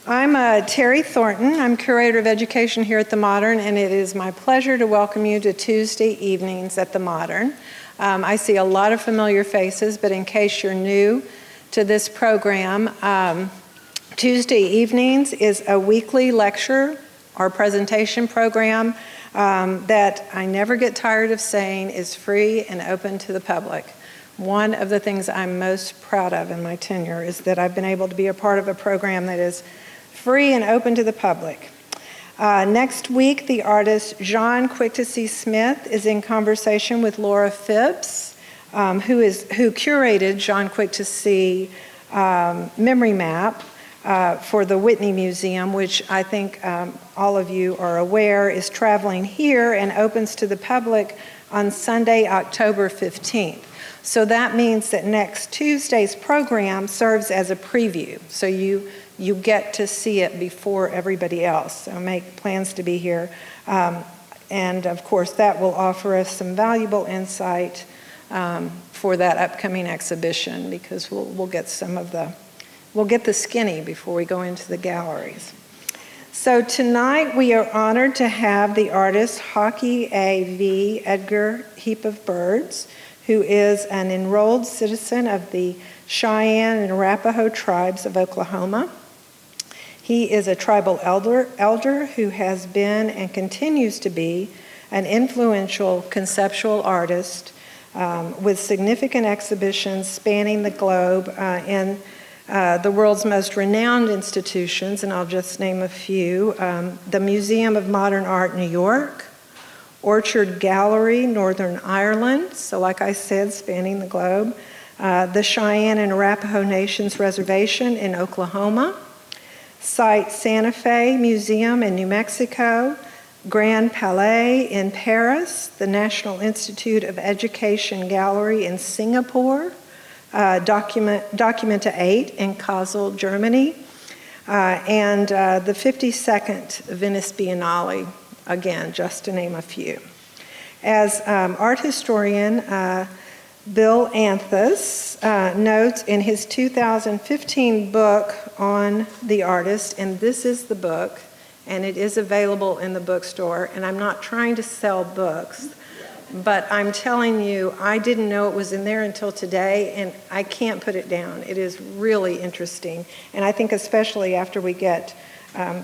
I'm Terry Thornton. I'm Curator of Education here at the Modern, and it is my pleasure to welcome you to Tuesday evenings at the Modern. I see a lot of familiar faces, but in case you're new to this program, Tuesday evenings is a weekly lecture or presentation program that I never get tired of saying is free and open to the public. One of the things I'm most proud of in my tenure is that I've been able to be a part of a program that is free and open to the public. Next week, the artist John Quick-to-See Smith is in conversation with Laura Phipps, who curated John Quick-to-See memory map for the Whitney Museum, which I think all of you are aware is traveling here and opens to the public on Sunday, October 15th. So that means that next Tuesday's program serves as a preview. So you get to see it before everybody else. So make plans to be here. And of course, that will offer us some valuable insight for that upcoming exhibition, because we'll get the skinny before we go into the galleries. So tonight we are honored to have the artist Hockey A.V. Edgar Heap of Birds, who is an enrolled citizen of the Cheyenne and Arapaho tribes of Oklahoma. He is a tribal elder who has been and continues to be an influential conceptual artist with significant exhibitions spanning the globe in the world's most renowned institutions, and I'll just name a few. The Museum of Modern Art, New York, Orchard Gallery, Northern Ireland, so like I said, spanning the globe, the Cheyenne and Arapaho Nations Reservation in Oklahoma, Site Santa Fe Museum in New Mexico, Grand Palais in Paris, the National Institute of Education Gallery in Singapore, Documenta 8 in Kassel, Germany, and the 52nd Venice Biennale, again, just to name a few. As art historian Bill Anthes notes in his 2015 book on the artist, and this is the book, and it is available in the bookstore, and I'm not trying to sell books, but I'm telling you, I didn't know it was in there until today, and I can't put it down. It is really interesting, and I think especially after we get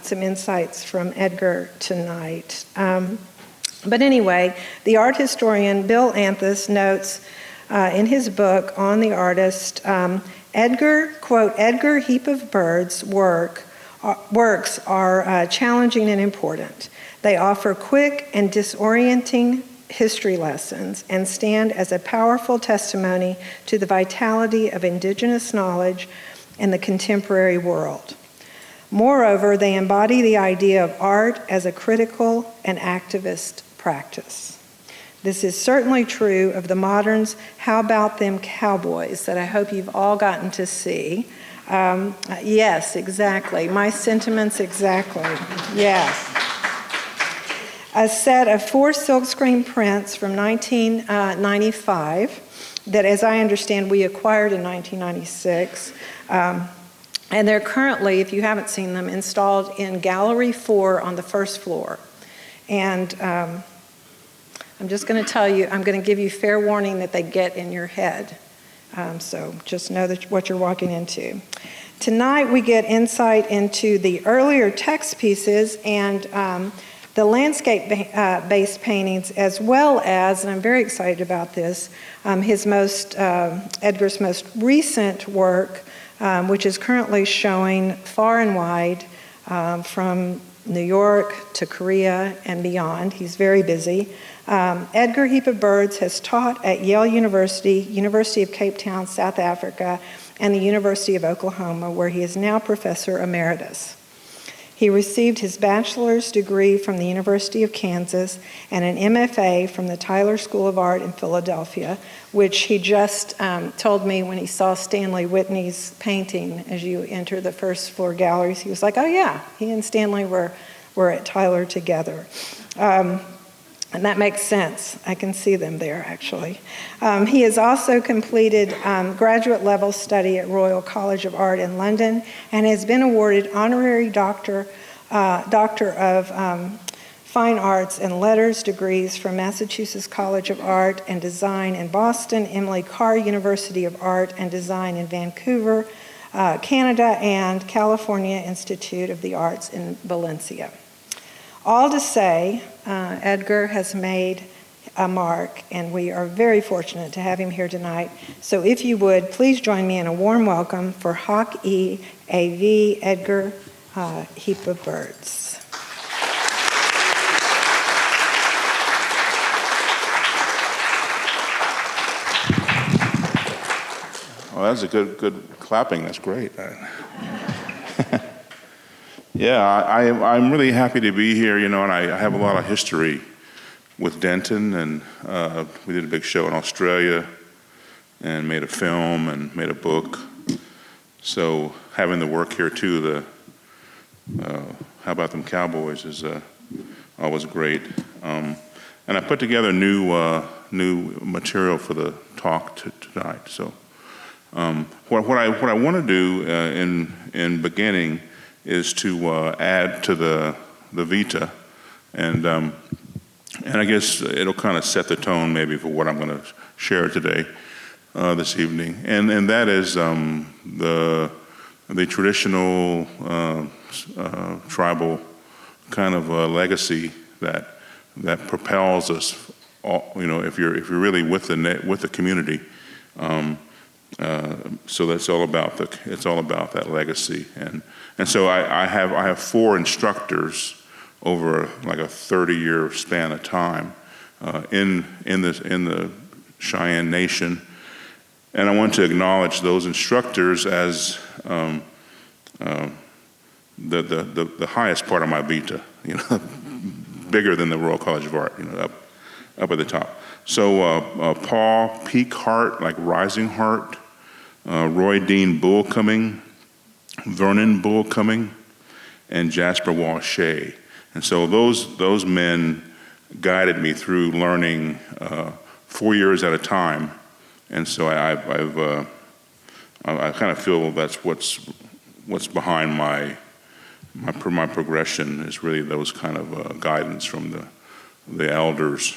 some insights from Edgar tonight. But anyway, the art historian Bill Anthes notes in his book on the artist, quote, Edgar Heap of Birds' works are challenging and important. They offer quick and disorienting history lessons and stand as a powerful testimony to the vitality of Indigenous knowledge in the contemporary world. Moreover, they embody the idea of art as a critical and activist practice. This is certainly true of the Modern's How About Them Cowboys that I hope you've all gotten to see. Yes, exactly. My sentiments exactly. Yes. A set of 4 silkscreen prints from 1995 that, as I understand, we acquired in 1996. And they're currently, if you haven't seen them, installed in Gallery 4 on the first floor. And I'm just going to tell you, I'm going to give you fair warning that they get in your head. So just know that what you're walking into. Tonight we get insight into the earlier text pieces and the landscape-based paintings, as well as, and I'm very excited about this, Edgar's most recent work, which is currently showing far and wide from New York to Korea and beyond. He's very busy. Edgar Heap of Birds has taught at Yale University, University of Cape Town, South Africa, and the University of Oklahoma, where he is now Professor Emeritus. He received his bachelor's degree from the University of Kansas and an MFA from the Tyler School of Art in Philadelphia, which he just told me when he saw Stanley Whitney's painting as you enter the first floor galleries. He was like, oh yeah, he and Stanley were at Tyler together. And that makes sense. I can see them there, actually. He has also completed graduate level study at Royal College of Art in London and has been awarded honorary Doctor of Fine Arts and Letters degrees from Massachusetts College of Art and Design in Boston, Emily Carr University of Art and Design in Vancouver, Canada, and California Institute of the Arts in Valencia. All to say, Edgar has made a mark, and we are very fortunate to have him here tonight. So if you would, please join me in a warm welcome for Hock E.A.V. Edgar Heap of Birds. Well, that's a good clapping. That's great. Yeah, I'm really happy to be here, and I have a lot of history with Denton, and we did a big show in Australia and made a film and made a book. So having the work here too, How About Them Cowboys is always great. And I put together new material for the talk tonight. So what I want to do in beginning is to add to the Vita, and I guess it'll kind of set the tone maybe for what I'm going to share today, this evening, and that is the traditional tribal kind of legacy that propels us all, if you're really with the community. So that's all about that legacy, and so I have 4 instructors over like a 30-year span of time in the Cheyenne Nation, and I want to acknowledge those instructors as the highest part of my Vita, bigger than the Royal College of Art, up at the top. So Paul Peak Hart, like Rising Heart, Roy Dean Bullcoming, Vernon Bullcoming, and Jasper Walshay. And so those men guided me through learning 4 years at a time. And so I kind of feel that's what's behind my progression is really those kind of guidance from the elders.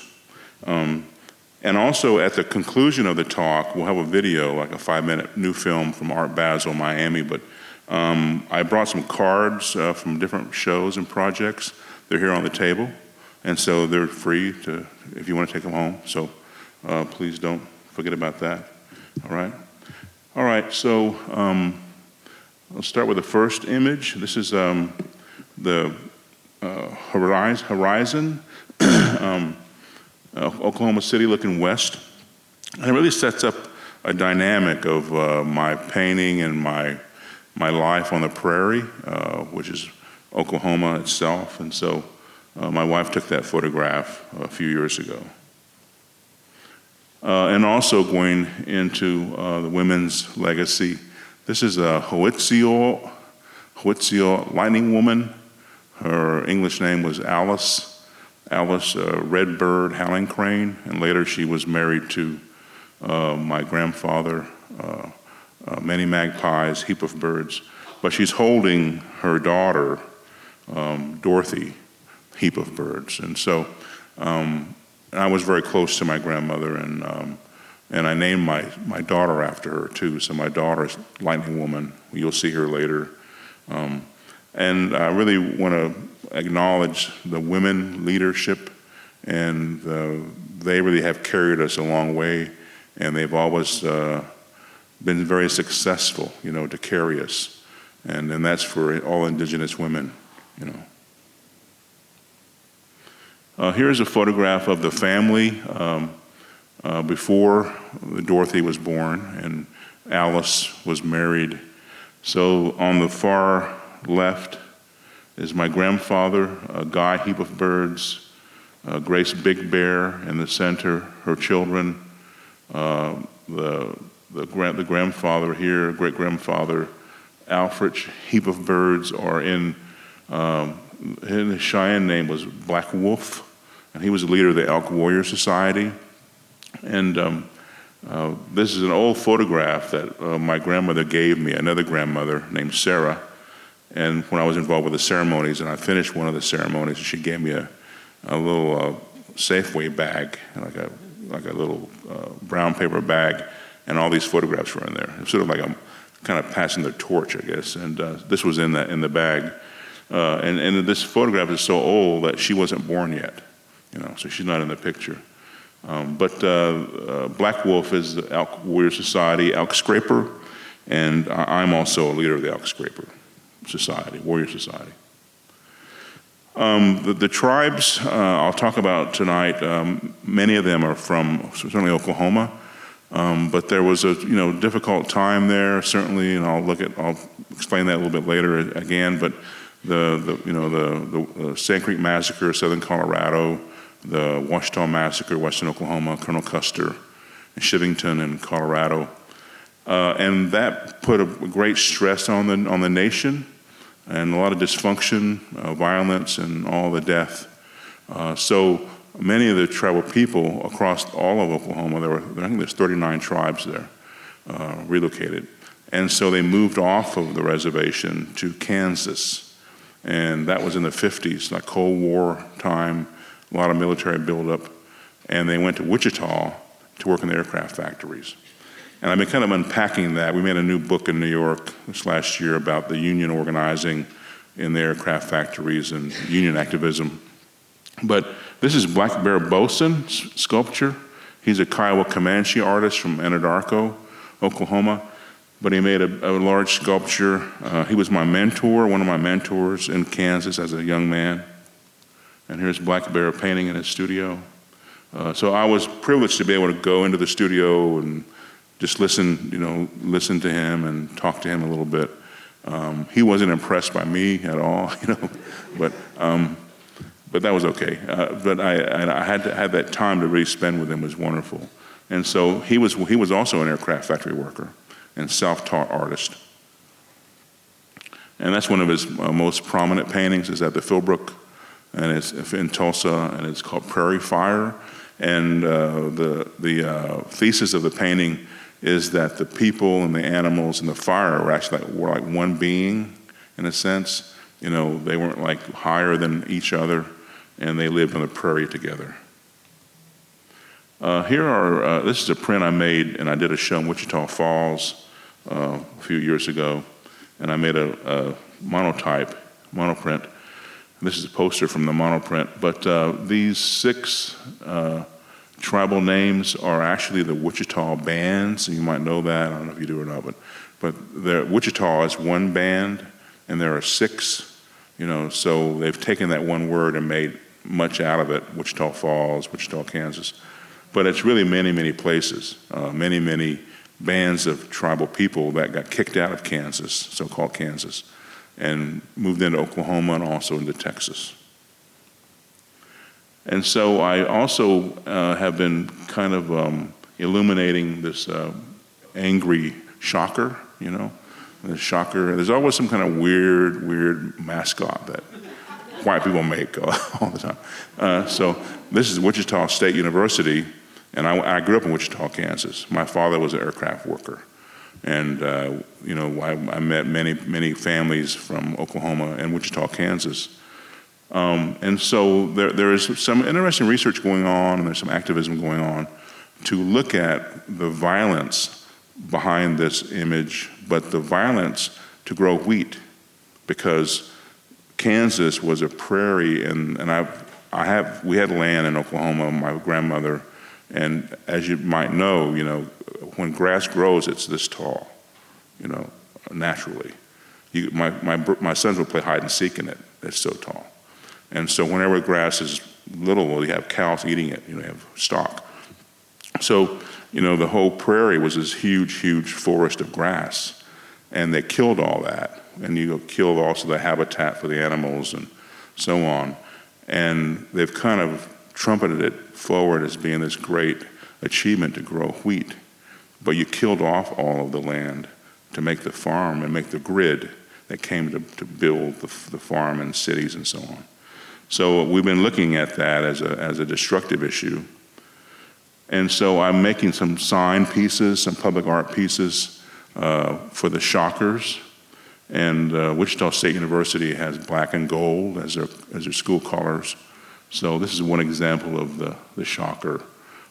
And also at the conclusion of the talk, we'll have a video, like a 5-minute new film from Art Basel, Miami. But I brought some cards from different shows and projects. They're here on the table. And so they're free if you want to take them home. So please don't forget about that. All right? All right, so I'll start with the first image. This is the horizon. Oklahoma City looking west. And it really sets up a dynamic of my painting and my life on the prairie, which is Oklahoma itself. And so my wife took that photograph a few years ago. And also going into the women's legacy, this is a Hoitzio lightning woman. Her English name was Alice Redbird Howling Crane, and later she was married to my grandfather, Many Magpies, Heap of Birds. But she's holding her daughter, Dorothy, Heap of Birds. And so I was very close to my grandmother, and I named my daughter after her too. So my daughter's Lightning Woman. You'll see her later. And I really want to acknowledge the women leadership, and they really have carried us a long way, and they've always been very successful, to carry us, and that's for all Indigenous women, Here's a photograph of the family before Dorothy was born and Alice was married. So on the far left is my grandfather, Guy Heap of Birds, Grace Big Bear in the center, her children, the grandfather here, great-grandfather, Alfred Heap of Birds, are in his Cheyenne name was Black Wolf, and he was the leader of the Elk Warrior Society. And this is an old photograph that my grandmother gave me, another grandmother named Sarah. And when I was involved with the ceremonies, and I finished one of the ceremonies, she gave me a little Safeway bag, like a little brown paper bag, and all these photographs were in there. It was sort of like I'm kind of passing the torch, I guess. And this was in the bag. And this photograph is so old that she wasn't born yet, so she's not in the picture. But Black Wolf is the Elk Warrior Society Elk Scraper, and I'm also a leader of the Elk Scraper Society, Warrior Society. The tribes I'll talk about tonight, many of them are from certainly Oklahoma, but there was a difficult time there certainly, and I'll explain that a little bit later again. But the Sand Creek Massacre, Southern Colorado, the Ouachita Massacre, Western Oklahoma, Colonel Custer, and Chivington in Colorado, and that put a great stress on the nation. And a lot of dysfunction, violence, and all the death. So many of the tribal people across all of Oklahoma, I think there's 39 tribes there, relocated. And so they moved off of the reservation to Kansas. And that was in the 50s, like Cold War time, a lot of military buildup. And they went to Wichita to work in the aircraft factories. And I've been kind of unpacking that. We made a new book in New York this last year about the union organizing in the aircraft factories and union activism. But this is Black Bear Bosun's sculpture. He's a Kiowa Comanche artist from Anadarko, Oklahoma. But he made a large sculpture. He was my mentor, one of my mentors in Kansas as a young man. And here's Black Bear painting in his studio. So I was privileged to be able to go into the studio and just listen to him and talk to him a little bit. He wasn't impressed by me at all, but that was okay. But I had to have that time to really spend with him. It was wonderful. And so he was also an aircraft factory worker and self-taught artist. And that's one of his most prominent paintings is at the Philbrook, and it's in Tulsa, and it's called Prairie Fire. And the thesis of the painting is that the people and the animals and the fire were like one being, in a sense. They weren't like higher than each other, and they lived on the prairie together. This is a print I made, and I did a show in Wichita Falls a few years ago, and I made a monoprint. This is a poster from the monoprint, but these 6 tribal names are actually the Wichita bands. You might know that. I don't know if you do or not, but Wichita is one band, and there are 6. So they've taken that one word and made much out of it. Wichita Falls, Wichita, Kansas, but it's really many, many places. Many bands of tribal people that got kicked out of Kansas, so-called Kansas, and moved into Oklahoma and also into Texas. And so I also have been kind of illuminating this angry shocker, The shocker. There's always some kind of weird mascot that white people make all the time. So this is Wichita State University, and I grew up in Wichita, Kansas. My father was an aircraft worker. And, I met many families from Oklahoma and Wichita, Kansas. And so there is some interesting research going on, and there's some activism going on to look at the violence behind this image, but the violence to grow wheat, because Kansas was a prairie, and we had land in Oklahoma, my grandmother, and as you might know, when grass grows, it's this tall, naturally. My sons would play hide and seek in it. It's so tall. And so whenever grass is little, you have cows eating it, you have stock. So, the whole prairie was this huge forest of grass, and they killed all that. And you killed also the habitat for the animals and so on. And they've kind of trumpeted it forward as being this great achievement to grow wheat. But you killed off all of the land to make the farm and make the grid that came to build the farm and cities and so on. So we've been looking at that as a destructive issue. And so I'm making some sign pieces, some public art pieces for the shockers. And Wichita State University has black and gold as their school colors. So this is one example of the shocker.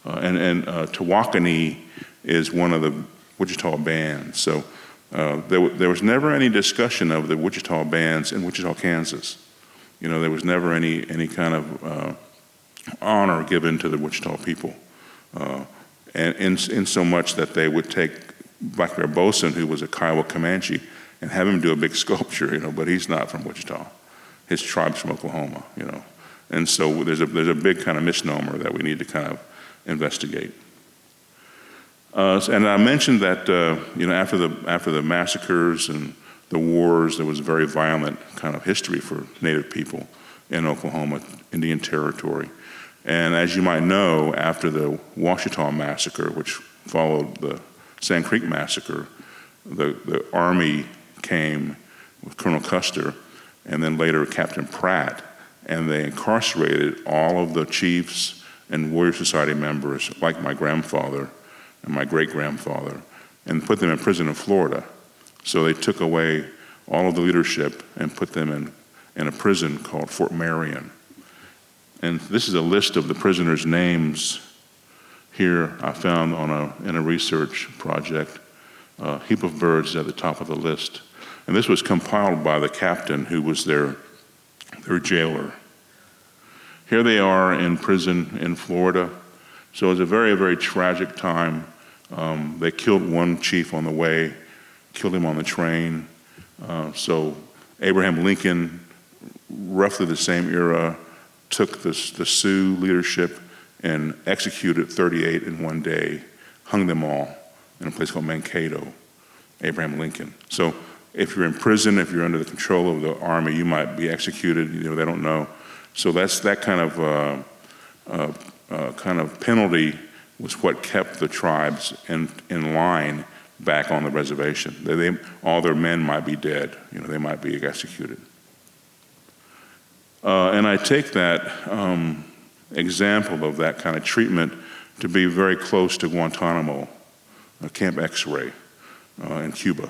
Tawakoni is one of the Wichita bands. So there was never any discussion of the Wichita bands in Wichita, Kansas. There was never any kind of honor given to the Wichita people. And in so much that they would take Black Bear Boson, who was a Kiowa Comanche, and have him do a big sculpture, but he's not from Wichita. His tribe's from Oklahoma, And so there's a big kind of misnomer that we need to kind of investigate. And I mentioned that after the massacres and the wars, there was a very violent kind of history for Native people in Oklahoma, Indian Territory. And as you might know, after the Ouachita Massacre, which followed the Sand Creek Massacre, the Army came with Colonel Custer and then later Captain Pratt, and they incarcerated all of the chiefs and Warrior Society members, like my grandfather and my great-grandfather, and put them in prison in Florida. So they took away all of the leadership and put them in a prison called Fort Marion. And this is a list of the prisoners' names here I found in a research project. Heap of Birds is at the top of the list. And this was compiled by the captain who was their jailer. Here they are in prison in Florida. So it was a very, very tragic time. They killed one chief on the way, killed him on the train. So Abraham Lincoln, roughly the same era, took the Sioux leadership and executed 38 in one day, hung them all in a place called Mankato, Abraham Lincoln. So if you're in prison, if you're under the control of the Army, you might be executed. They don't know. So that's that kind of penalty was what kept the tribes in line back on the reservation. All their men might be dead. They might be executed. And I take that example of that kind of treatment to be very close to Guantanamo, Camp X-Ray in Cuba,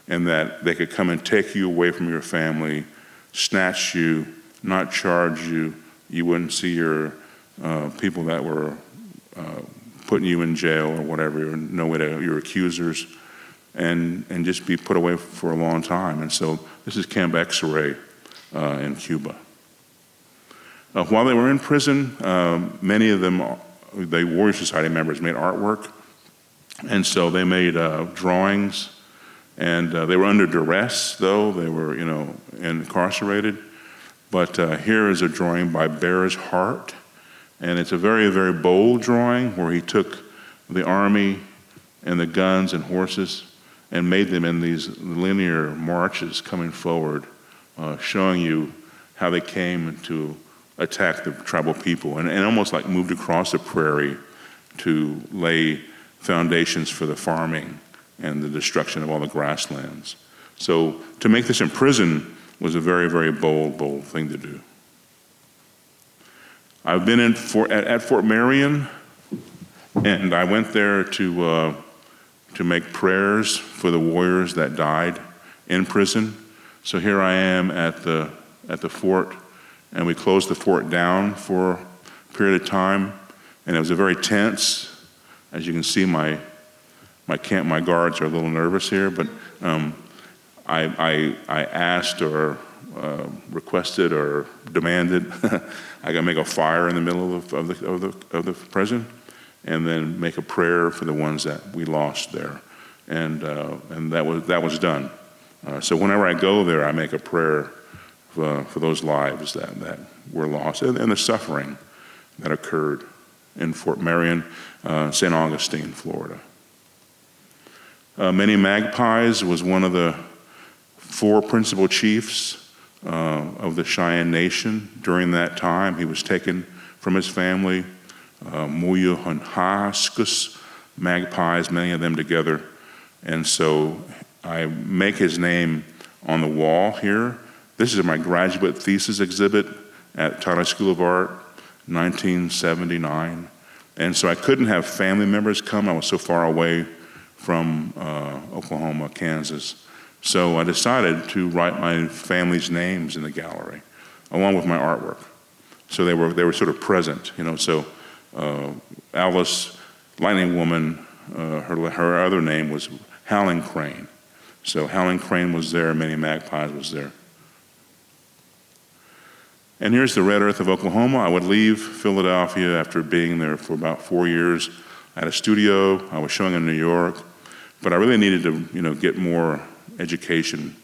and that they could come and take you away from your family, snatch you, not charge you. You wouldn't see your people that were putting you in jail or whatever, your accusers, and just be put away for a long time. And so this is Camp X-Ray in Cuba. While they were in prison, many of them, the Warrior Society members, made artwork. And so they made drawings. And they were under duress, though. They were, incarcerated. But here is a drawing by Bear's Heart. And it's a very, very bold drawing where he took the army and the guns and horses and made them in these linear marches coming forward, showing you how they came to attack the tribal people and almost like moved across the prairie to lay foundations for the farming and the destruction of all the grasslands. So to make this in prison was a very, very bold thing to do. I've been at Fort Marion, and I went there to make prayers for the warriors that died in prison. So here I am at the fort, and we closed the fort down for a period of time, and it was a very tense. As you can see, my guards are a little nervous here, but I asked or requested or demanded I got to make a fire in the middle of the prison, and then make a prayer for the ones that we lost there, and that was done. So whenever I go there, I make a prayer for those lives that were lost and the suffering that occurred in Fort Marion, St. Augustine, Florida. Many Magpies was one of the 4 principal chiefs of the Cheyenne Nation during that time. He was taken from his family, Muyuhunhaskus, Magpies, many of them together. And so I make his name on the wall here. This is my graduate thesis exhibit, at Tyler School of Art, 1979. And so I couldn't have family members come. I was so far away from Oklahoma, Kansas. So I decided to write my family's names in the gallery, along with my artwork. So they were sort of present, you know. So Alice, Lightning Woman, her other name was Howling Crane. So Howling Crane was there, Minnie Magpies was there. And here's the red earth of Oklahoma. I would leave Philadelphia after being there for about 4 years. I had a studio. I was showing in New York, but I really needed to, you know, get more education.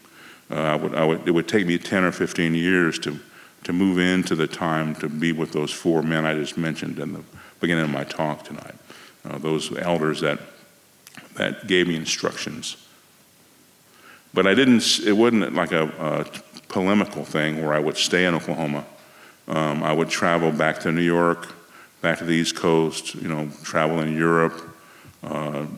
It would take me 10 or 15 years to move into the time to be with those 4 men I just mentioned in the beginning of my talk tonight. Those elders that gave me instructions. But it wasn't like a polemical thing where I would stay in Oklahoma. I would travel back to New York, back to the East Coast, you know, travel in Europe,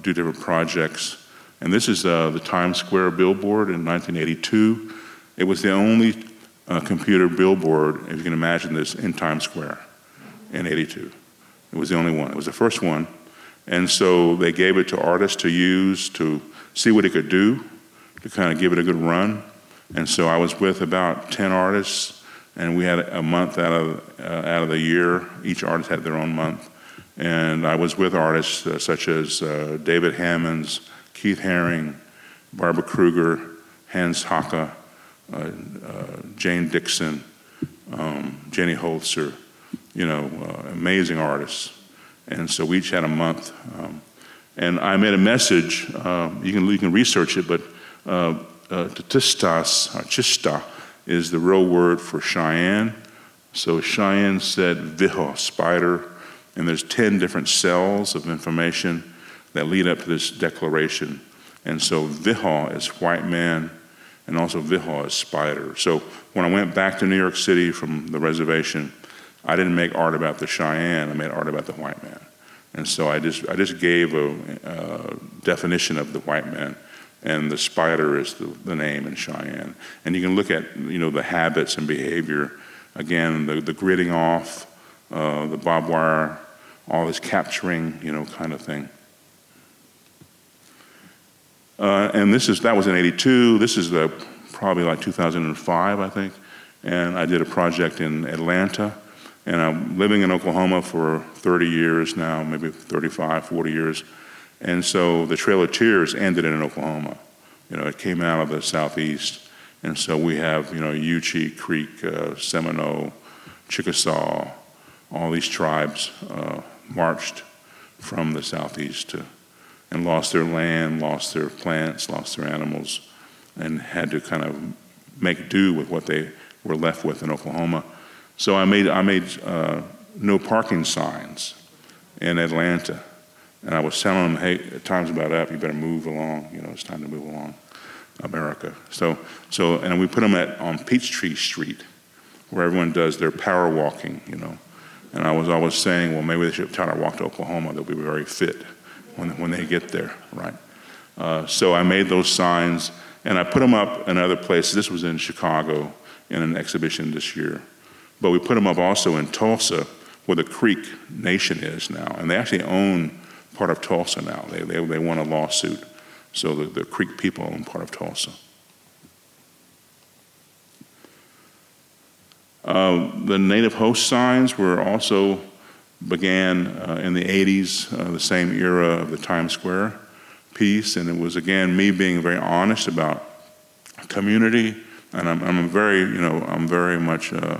do different projects. And this is the Times Square billboard in 1982. It was the only computer billboard, if you can imagine this, in Times Square in 82. It was the only one. It was the first one. And so they gave it to artists to use to see what it could do, to kind of give it a good run. And so I was with about 10 artists, and we had a month out of the year. Each artist had their own month. And I was with artists such as David Hammonds, Keith Haring, Barbara Kruger, Hans Hocke, Jane Dixon, Jenny Holzer, you know, amazing artists. And so we each had a month. And I made a message, you can research it, but Chista is the real word for Cheyenne. So Cheyenne said viho, spider, and there's 10 different cells of information that lead up to this declaration. And so viho is white man, and also viho is spider. So when I went back to New York City from the reservation, I didn't make art about the Cheyenne, I made art about the white man. And so I just gave a definition of the white man. And the spider is the name in Cheyenne. And you can look at, you know, the habits and behavior. Again, the gridding off, the barbed wire, all this capturing, you know, kind of thing. And that was in 82. This is probably like 2005, I think. And I did a project in Atlanta. And I'm living in Oklahoma for 30 years now, maybe 35, 40 years. And so the Trail of Tears ended in Oklahoma. You know, it came out of the southeast. And so we have, you know, Uchee Creek, Seminole, Chickasaw, all these tribes marched from the southeast and lost their land, lost their plants, lost their animals, and had to kind of make do with what they were left with in Oklahoma. So I made no parking signs in Atlanta. And I was telling them, hey, time's about up, you better move along, you know, it's time to move along, America. So and we put them on Peachtree Street, where everyone does their power walking, you know. And I was always saying, well, maybe they should try to walk to Oklahoma, they'll be very fit when they get there, right? So I made those signs, and I put them up in other places. This was in Chicago in an exhibition this year. But we put them up also in Tulsa, where the Creek Nation is now. And they actually own part of Tulsa now. They won a lawsuit. So the Creek people own part of Tulsa. The native host signs also began in the 80s, the same era of the Times Square piece. And it was, again, me being very honest about community. And I'm very much a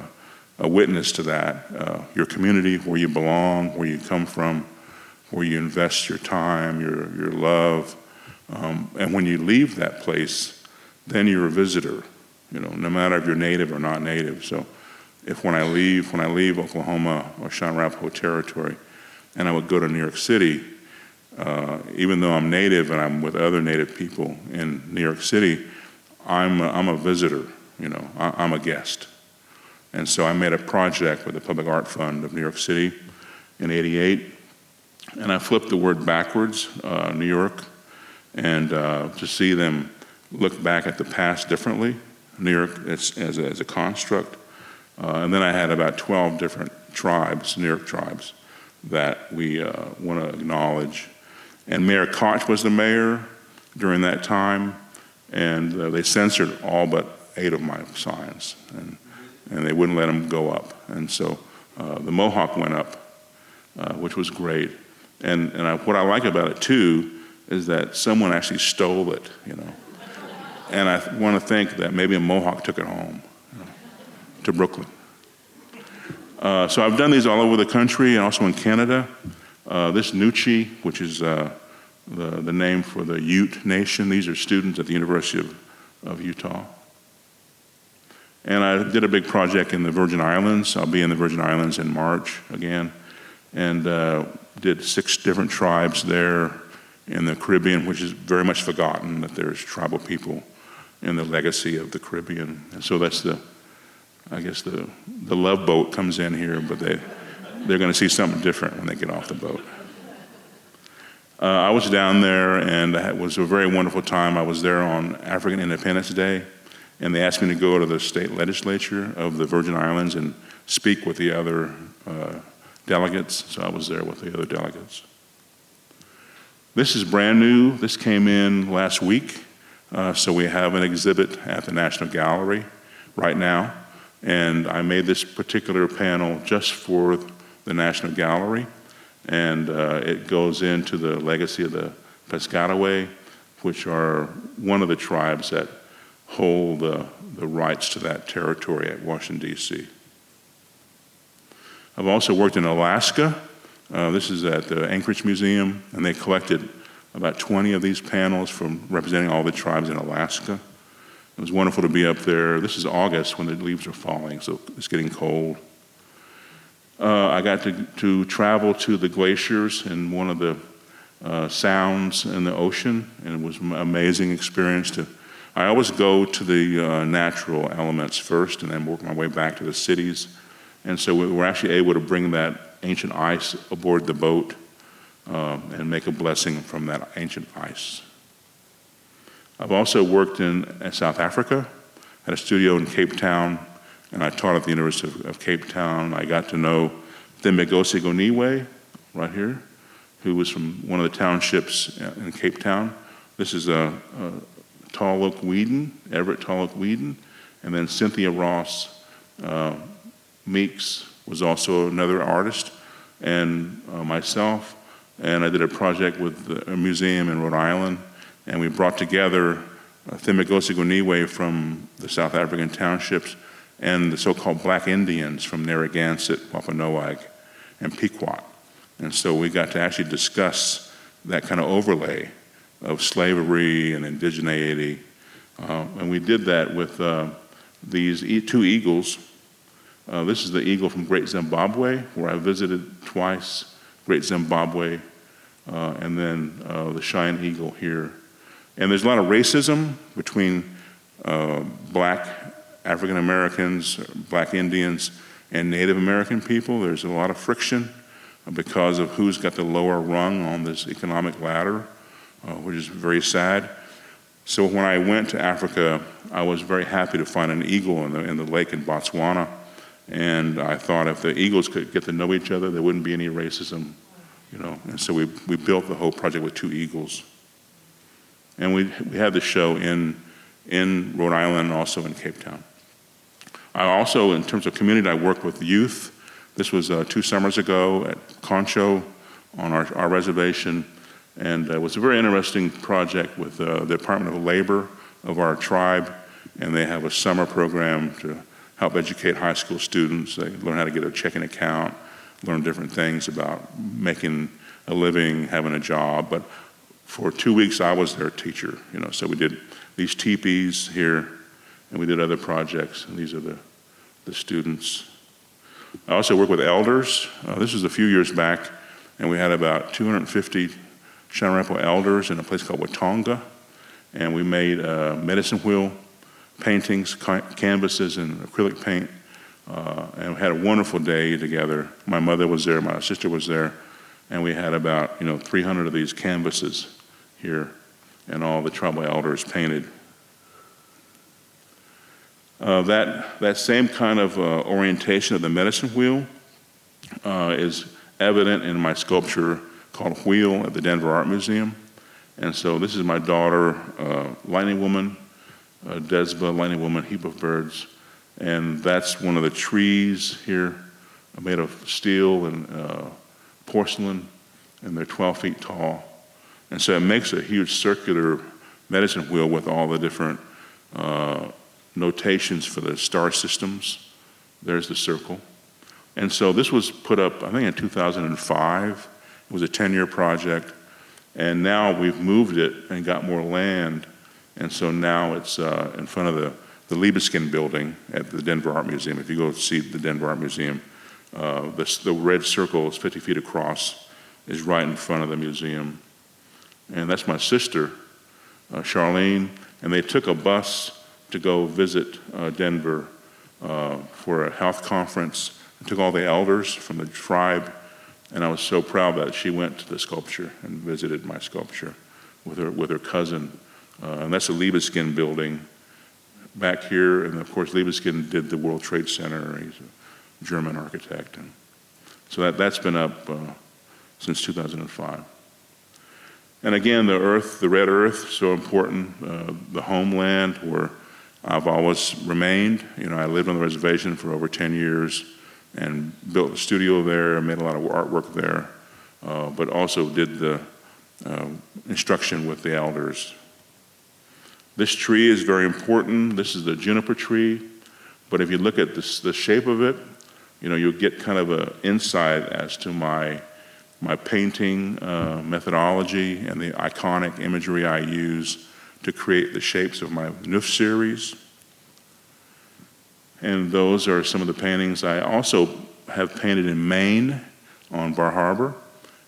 witness to that. Your community, where you belong, where you come from, where you invest your time, your love. And when you leave that place, then you're a visitor, you know, no matter if you're native or not native. So when I leave Oklahoma or Cheyenne Arapaho territory, and I would go to New York City, even though I'm native and I'm with other native people in New York City, I'm a visitor, you know, I'm a guest. And so I made a project with the Public Art Fund of New York City in '88, and I flipped the word backwards, New York, and to see them look back at the past differently, New York as a construct, And then I had about 12 different tribes, New York tribes, that we want to acknowledge. And Mayor Koch was the mayor during that time, and they censored all but 8 of my signs, and they wouldn't let them go up. And so the Mohawk went up, which was great. And what I like about it too is that someone actually stole it, And I want to think that maybe a Mohawk took it home to Brooklyn. So I've done these all over the country and also in Canada. This Nuchi, which is the name for the Ute Nation, these are students at the University of Utah. And I did a big project in the Virgin Islands. I'll be in the Virgin Islands in March again. And did 6 different tribes there in the Caribbean, which is very much forgotten, that there's tribal people in the legacy of the Caribbean. And so that's I guess the love boat comes in here, but they're going to see something different when they get off the boat. I was down there, and it was a very wonderful time. I was there on African Independence Day, and they asked me to go to the state legislature of the Virgin Islands and speak with the other delegates, so I was there with the other delegates. This is brand new. This came in last week, so we have an exhibit at the National Gallery right now, and I made this particular panel just for the National Gallery, and it goes into the legacy of the Piscataway, which are one of the tribes that hold the rights to that territory at Washington, D.C. I've also worked in Alaska. This is at the Anchorage Museum, and they collected about 20 of these panels from representing all the tribes in Alaska. It was wonderful to be up there. This is August when the leaves are falling, so it's getting cold. I got to travel to the glaciers in one of the sounds in the ocean, and it was an amazing experience. I always go to the natural elements first and then work my way back to the cities. And so we were actually able to bring that ancient ice aboard the boat and make a blessing from that ancient ice. I've also worked in South Africa, at a studio in Cape Town, and I taught at the University of Cape Town. I got to know Thembigosi Goniwe, right here, who was from one of the townships in Cape Town. This is Everett Talluk Whedon, and then Cynthia Ross Meeks was also another artist, and myself, and I did a project with a museum in Rhode Island, and we brought together Thembigosi Goniwe from the South African townships and the so-called Black Indians from Narragansett, Wampanoag, and Pequot. And so we got to actually discuss that kind of overlay of slavery and indigeneity. And we did that with these 2 eagles. This is the eagle from Great Zimbabwe, where I visited twice, Great Zimbabwe, and then the Cheyenne eagle here. And there's a lot of racism between Black African Americans, Black Indians, and Native American people. There's a lot of friction because of who's got the lower rung on this economic ladder, which is very sad. So when I went to Africa, I was very happy to find an eagle in the lake in Botswana. And I thought if the eagles could get to know each other, there wouldn't be any racism, And so we built the whole project with 2 eagles. And we had the show in Rhode Island and also in Cape Town. I also, in terms of community, I work with youth. This was 2 summers ago at Concho on our reservation. And it was a very interesting project with the Department of Labor of our tribe. And they have a summer program to help educate high school students. They learn how to get a checking account, learn different things about making a living, having a job. But for 2 weeks, I was their teacher, So we did these teepees here, and we did other projects, and these are the students. I also work with elders. This was a few years back, and we had about 250 Shanarempo elders in a place called Watonga, and we made medicine wheel paintings, canvases, and acrylic paint, and we had a wonderful day together. My mother was there, my sister was there, and we had about 300 of these canvases here, and all the tribal elders painted. That same kind of orientation of the medicine wheel is evident in my sculpture called Wheel at the Denver Art Museum. And so this is my daughter, Lightning Woman, Desba, Lightning Woman, Heap of Birds. And that's one of the trees here made of steel and porcelain, and they're 12 feet tall. And so it makes a huge circular medicine wheel with all the different notations for the star systems. There's the circle. And so this was put up, I think, in 2005. It was a 10-year project. And now we've moved it and got more land. And so now it's in front of the Libeskind building at the Denver Art Museum. If you go see the Denver Art Museum, the red circle is 50 feet across, is right in front of the museum. And that's my sister, Charlene. And they took a bus to go visit Denver for a health conference. I took all the elders from the tribe, and I was so proud that she went to the sculpture and visited my sculpture with her cousin. And that's the Libeskind building back here. And of course, Libeskind did the World Trade Center. He's a German architect. And so that's been up since 2005. And again, the earth, the red earth, so important. The homeland where I've always remained. You know, I lived on the reservation for over 10 years and built a studio there, made a lot of artwork there, but also did the instruction with the elders. This tree is very important. This is the juniper tree, but if you look at the shape of it, you know, you'll get kind of an insight as to my painting methodology and the iconic imagery I use to create the shapes of my Noof series. And those are some of the paintings. I also have painted in Maine on Bar Harbor,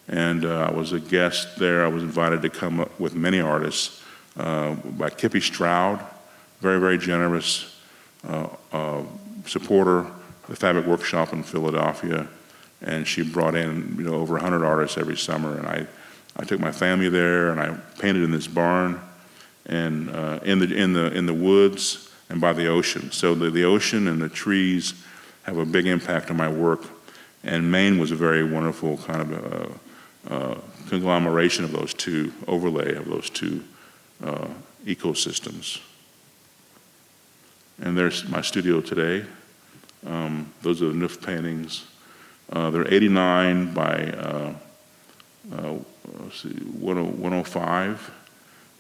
and I was a guest there. I was invited to come up with many artists by Kippy Stroud, very, very generous supporter of the Fabric Workshop in Philadelphia. And she brought in, you know, over 100 artists every summer. And I took my family there, and I painted in this barn and in the woods and by the ocean. So the ocean and the trees have a big impact on my work. And Maine was a very wonderful kind of conglomeration of those two, overlay of those two ecosystems. And there's my studio today. Those are the Noof paintings. They're 89 by 105.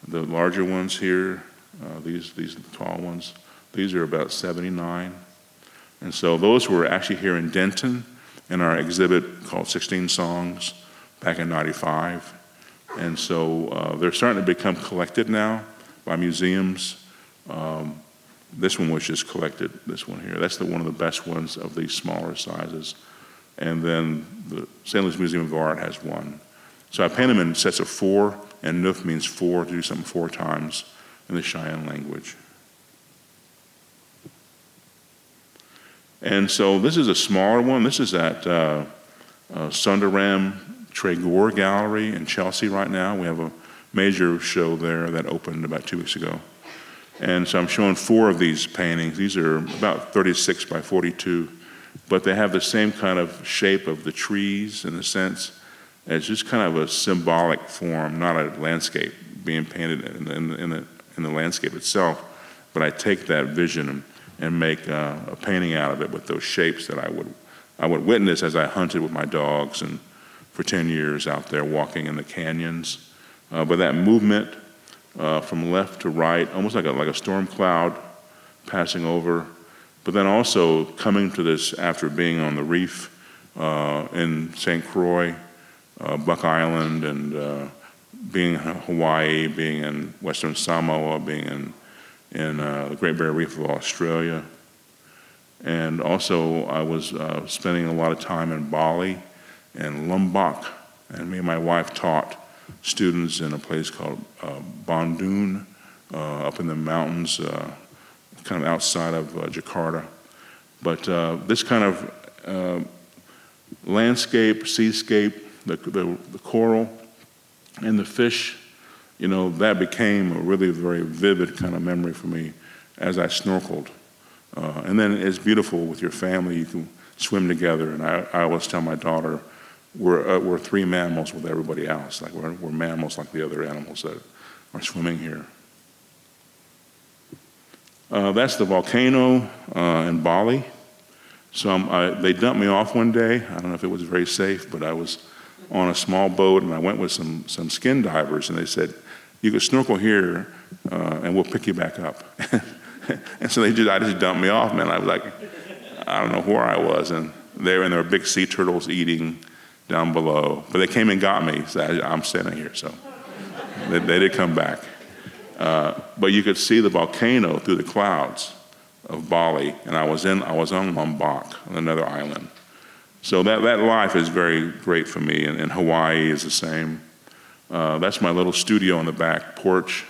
The larger ones here, these tall ones, these are about 79. And so those were actually here in Denton in our exhibit called 16 Songs back in 95. And so they're starting to become collected now by museums. This one was just collected, this one here. That's one of the best ones of these smaller sizes. And then the St. Louis Museum of Art has one. So I paint them in sets of 4, and Noof means 4, to do something 4 times in the Cheyenne language. And so this is a smaller one. This is at Sundaram Tregore Gallery in Chelsea right now. We have a major show there that opened about 2 weeks ago. And so I'm showing 4 of these paintings. These are about 36 by 42. But they have the same kind of shape of the trees in a sense as just kind of a symbolic form, not a landscape being painted in the landscape itself. But I take that vision and make a painting out of it with those shapes that I would witness as I hunted with my dogs and for 10 years out there walking in the canyons. But that movement from left to right, almost like a storm cloud passing over. But then also coming to this after being on the reef in St. Croix, Buck Island, and being in Hawaii, being in Western Samoa, being in the Great Barrier Reef of Australia. And also I was spending a lot of time in Bali and Lombok. And me and my wife taught students in a place called Bandung up in the mountains, kind of outside of Jakarta. But this kind of landscape, seascape, the coral, and the fish, you know, that became a really very vivid kind of memory for me as I snorkeled And then it's beautiful with your family. You can swim together. And I always tell my daughter, we're three mammals with everybody else. Like we're mammals like the other animals that are swimming here. That's the volcano in Bali. So they dumped me off one day. I don't know if it was very safe, but I was on a small boat and I went with some skin divers, and they said, you can snorkel here and we'll pick you back up. And so I just dumped me off, man. I was like, I don't know where I was. And there were big sea turtles eating down below. But they came and got me, so I'm standing here. So they did come back. But you could see the volcano through the clouds of Bali, and I was on Lombok, on another island. So that life is very great for me, and Hawaii is the same. That's my little studio on the back porch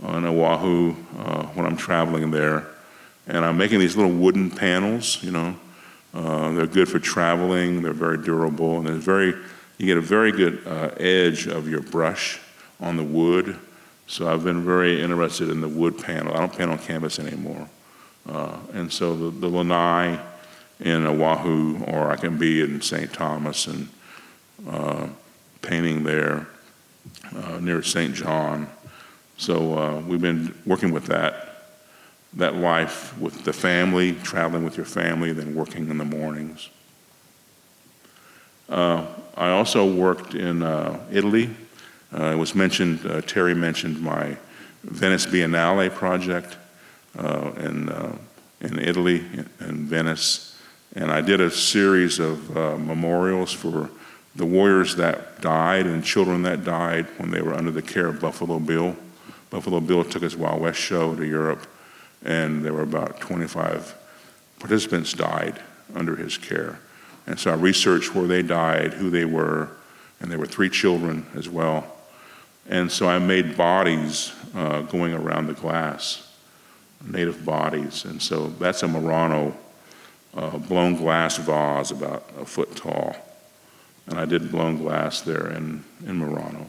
on Oahu when I'm traveling there. And I'm making these little wooden panels, They're good for traveling, they're very durable, and you get a very good edge of your brush on the wood. So I've been very interested in the wood panel. I don't paint on canvas anymore. And so the lanai in Oahu, or I can be in St. Thomas and painting there near St. John. So we've been working with that life with the family, traveling with your family, then working in the mornings. I also worked in Italy. It was mentioned, Terry mentioned my Venice Biennale project in Italy, in Venice. And I did a series of memorials for the warriors that died and children that died when they were under the care of Buffalo Bill. Buffalo Bill took his Wild West show to Europe, and there were about 25 participants died under his care. And so I researched where they died, who they were, and there were 3 children as well. And so I made bodies going around the glass, native bodies. And so that's a Murano blown glass vase about a foot tall. And I did blown glass there in Murano.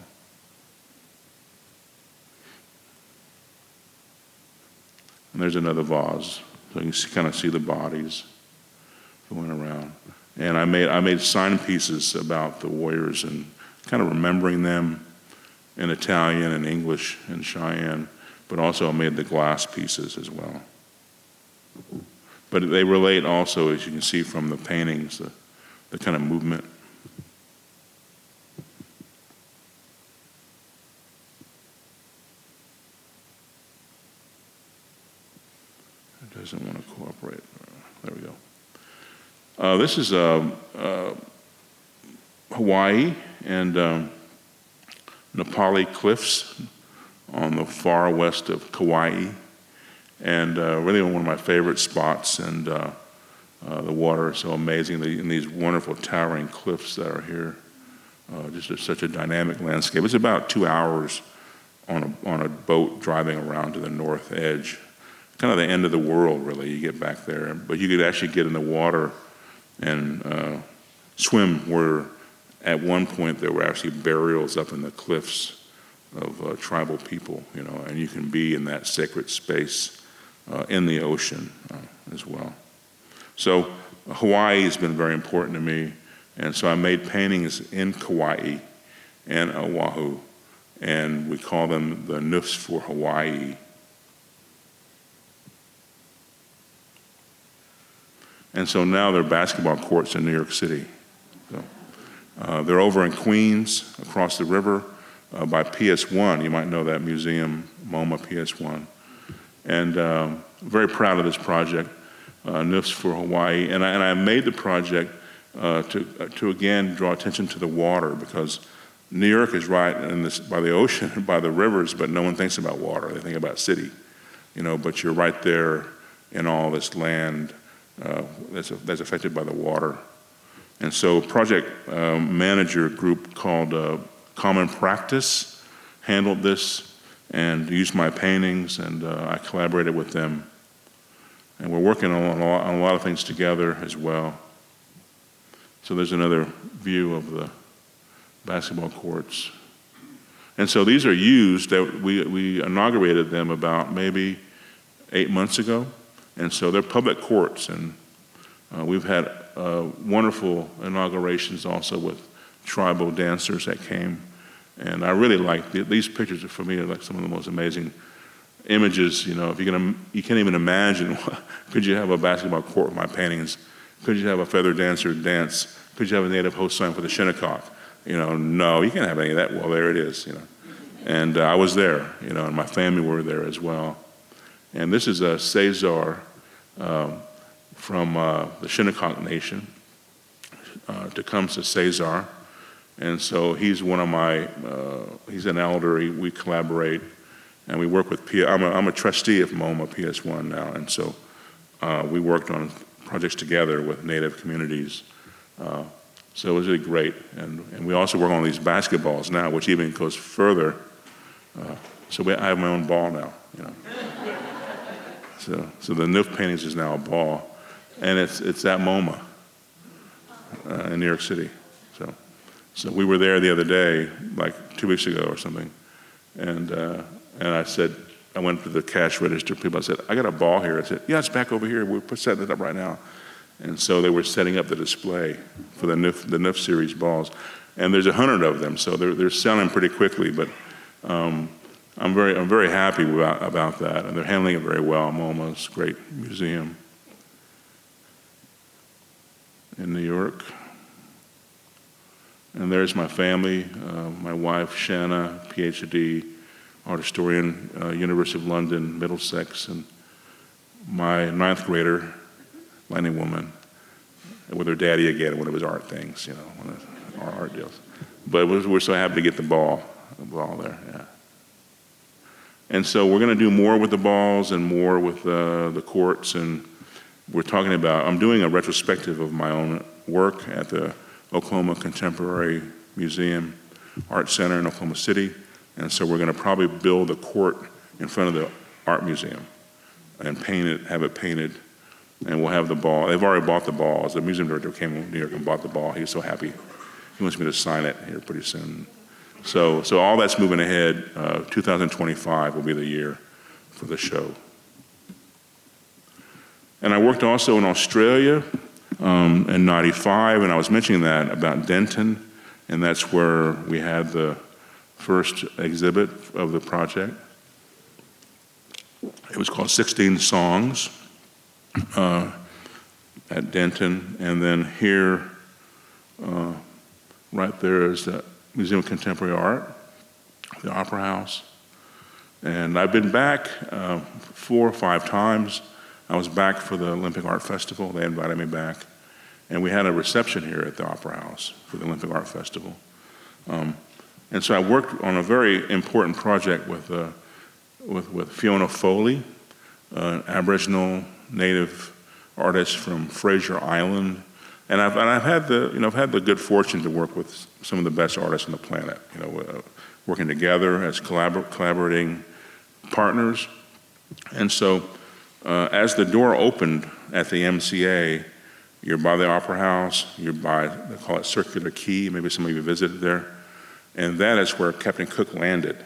And there's another vase, so you can kind of see the bodies going around. And I made sign pieces about the warriors and kind of remembering them in Italian and English and Cheyenne, but also I made the glass pieces as well. But they relate also, as you can see from the paintings, the kind of movement. It doesn't want to cooperate. There we go. This is Hawaii and Nepali cliffs on the far west of Kauai, and really one of my favorite spots. And the water is so amazing, and these wonderful towering cliffs that are here. Just such a dynamic landscape. It's about 2 hours on a boat driving around to the north edge. Kind of the end of the world, really. You get back there, but you could actually get in the water and swim where at one point there were actually burials up in the cliffs of tribal people, and you can be in that sacred space in the ocean as well. So Hawaii has been very important to me, and so I made paintings in Kauai and Oahu, and we call them the Nufs for Hawaii. And so now they're basketball courts in New York City. So, they're over in Queens, across the river, by PS1. You might know that museum, MoMA PS1. And I'm very proud of this project, Nufs for Hawaii. And I made the project to again draw attention to the water, because New York is right by the ocean, by the rivers, but no one thinks about water. They think about city, but you're right there in all this land that's affected by the water. And so a project manager group called Common Practice handled this and used my paintings, and I collaborated with them. And we're working on a lot of things together as well. So there's another view of the basketball courts. And so these are used, that we inaugurated them about maybe 8 months ago. And so they're public courts, and we've had wonderful inaugurations also with tribal dancers that came. And I really like these pictures. For me, are like some of the most amazing images. You know, if you can't even imagine. Could you have a basketball court with my paintings? Could you have a feather dancer dance? Could you have a native host song for the Shinnecock? You know, no, you can't have any of that. Well, there it is. You know, and I was there. You know, and my family were there as well. And this is a Cesar from the Shinnecock Nation, Tecumseh Cesar. And so he's one of my, he's an elder. We collaborate, and we work with I'm a trustee of MoMA PS1 now, and so we worked on projects together with Native communities. So it was really great. And we also work on these basketballs now, which even goes further. I have my own ball now, you know. So the Noof paintings is now a ball, and it's at MoMA in New York City. So we were there the other day, like 2 weeks ago or something, and I said, I went to the cash register. People, I said, I got a ball here. I said, yeah, it's back over here. We're setting it up right now. And so they were setting up the display for the Noof series balls, and there's 100 of them, so they're selling pretty quickly. But I'm very happy about that, and they're handling it very well. MoMA's a great museum in New York. And there's my family, my wife, Shanna, PhD, art historian, University of London, Middlesex, and my 9th grader, Lightning Woman, with her daddy again, one of his art things, you know, one of our art deals. But we're so happy to get the ball there, yeah. And so we're gonna do more with the balls and more with the courts, and I'm doing a retrospective of my own work at the Oklahoma Contemporary Museum Art Center in Oklahoma City. And so we're gonna probably build a court in front of the art museum and have it painted, and we'll have the ball. They've already bought the balls. The museum director came to New York and bought the ball. He was so happy. He wants me to sign it here pretty soon. So all that's moving ahead. 2025 will be the year for the show. And I worked also in Australia in '95, and I was mentioning that about Denton, and that's where we had the first exhibit of the project. It was called 16 Songs at Denton, and then here, right there is the Museum of Contemporary Art, the Opera House. And I've been back 4 or 5 times. I was back for the Olympic Art Festival. They invited me back. And we had a reception here at the Opera House for the Olympic Art Festival. And so I worked on a very important project with Fiona Foley, an Aboriginal Native artist from Fraser Island. And I've had the good fortune to work with some of the best artists on the planet, you know, working together as collaborating partners. And so as the door opened at the MCA, you're by the Opera House, you're by, they call it Circular Quay, maybe some of you visited there, and that is where Captain Cook landed.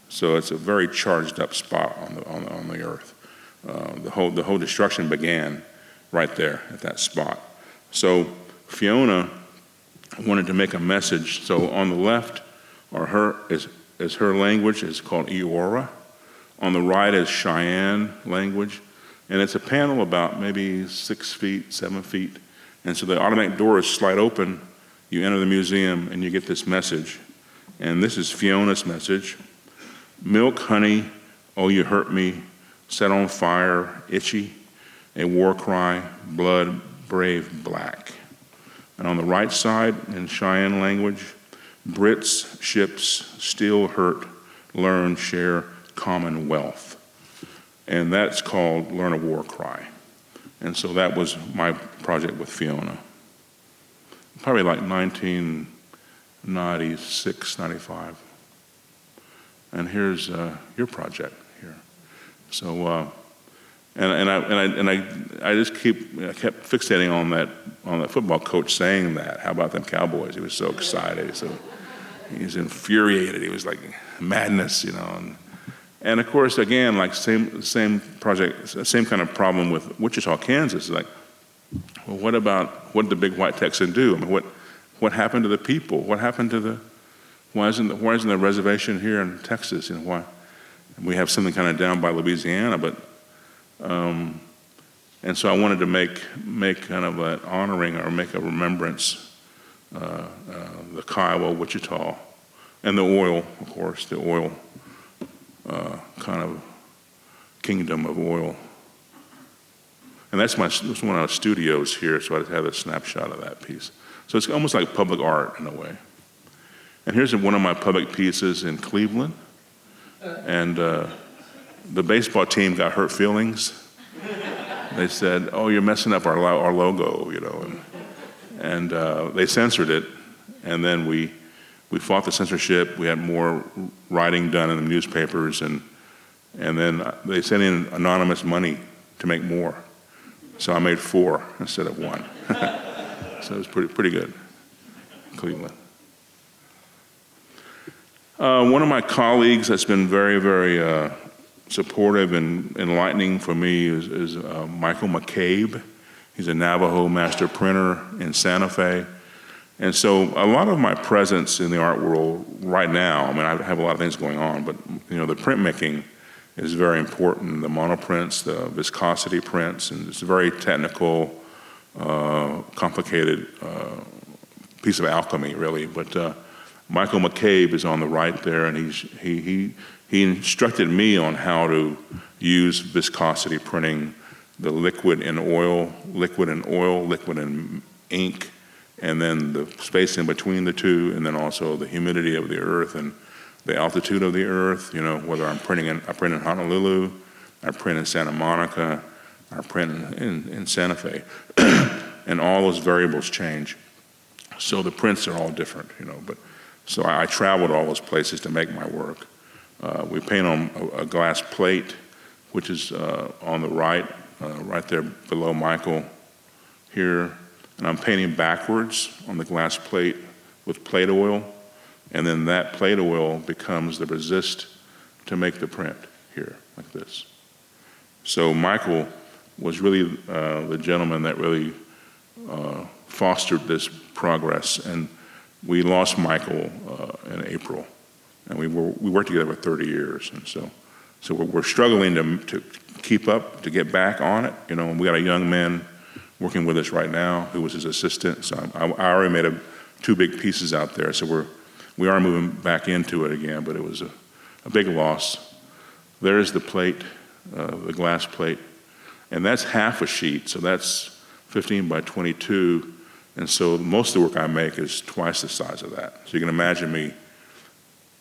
So it's a very charged up spot on the earth. The whole destruction began right there at that spot. So Fiona wanted to make a message. So on the left is her language, it's called Eora. On the right is Cheyenne language. And it's a panel about maybe 6 feet, 7 feet. And so the automatic doors slide open, you enter the museum, and you get this message. And this is Fiona's message. Milk, honey, oh, you hurt me, set on fire, itchy, a war cry, blood, brave, black. And on the right side, in Cheyenne language, Brits, ships, still hurt, learn, share, commonwealth. And that's called Learn a War Cry. And so that was my project with Fiona. Probably like 1996, 95. And here's your project here. So, I just kept fixating on that football coach saying that. How about them Cowboys? He was so excited. So he was infuriated. He was like madness, you know. And of course, again, like same project, same kind of problem with Wichita, Kansas. Like, well, what did the big white Texan do? I mean, what happened to the people? What happened to why isn't the reservation here in Texas? You know, why? And we have something kind of down by Louisiana, but and so I wanted to make kind of an honoring or make a remembrance, the Kiowa, Wichita, and the oil, of course, the oil kind of kingdom of oil. And that's one of our studios here, so I have a snapshot of that piece. So it's almost like public art in a way. And here's one of my public pieces in Cleveland. And the baseball team got hurt feelings. They said, "Oh, you're messing up our logo," you know. And they censored it. And then we fought the censorship. We had more writing done in the newspapers. And then they sent in anonymous money to make more. So I made 4 instead of 1. So it was pretty good, Cleveland. One of my colleagues that's been very, very supportive and enlightening for me is Michael McCabe. He's a Navajo master printer in Santa Fe. And so a lot of my presence in the art world right now, I mean, I have a lot of things going on, but you know, the printmaking is very important. The monoprints, the viscosity prints, and it's a very technical, complicated piece of alchemy, really. But Michael McCabe is on the right there, and he instructed me on how to use viscosity printing, the liquid in oil, liquid in ink, and then the space in between the two, and then also the humidity of the earth and the altitude of the earth, you know, whether I print in Honolulu, I print in Santa Monica, I print in Santa Fe. And all those variables change. So the prints are all different, you know. But so I traveled all those places to make my work. We paint on a glass plate, which is on the right there below Michael here. And I'm painting backwards on the glass plate with plate oil. And then that plate oil becomes the resist to make the print here, like this. So Michael was really the gentleman that really fostered this progress. And we lost Michael in April. And we worked together for 30 years. And so we're struggling to keep up, to get back on it. You know, and we got a young man working with us right now who was his assistant. So I already made 2 big pieces out there. So we are moving back into it again, but it was a big loss. There's the plate, the glass plate, and that's half a sheet, so that's 15 by 22, and so most of the work I make is twice the size of that. So you can imagine me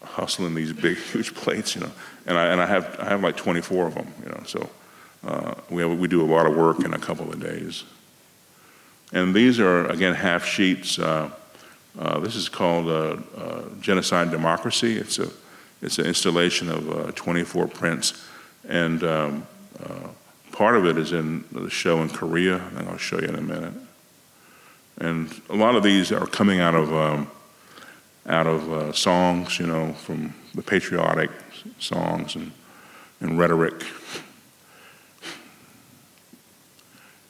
hustling these big, huge plates, you know, and I have like 24 of them, you know, so we do a lot of work in a couple of days. And these are, again, half sheets. This is called Genocide Democracy. It's an installation of 24 prints, and part of it is in the show in Korea, and I'll show you in a minute. And a lot of these are coming out of songs, you know, from the patriotic songs and rhetoric.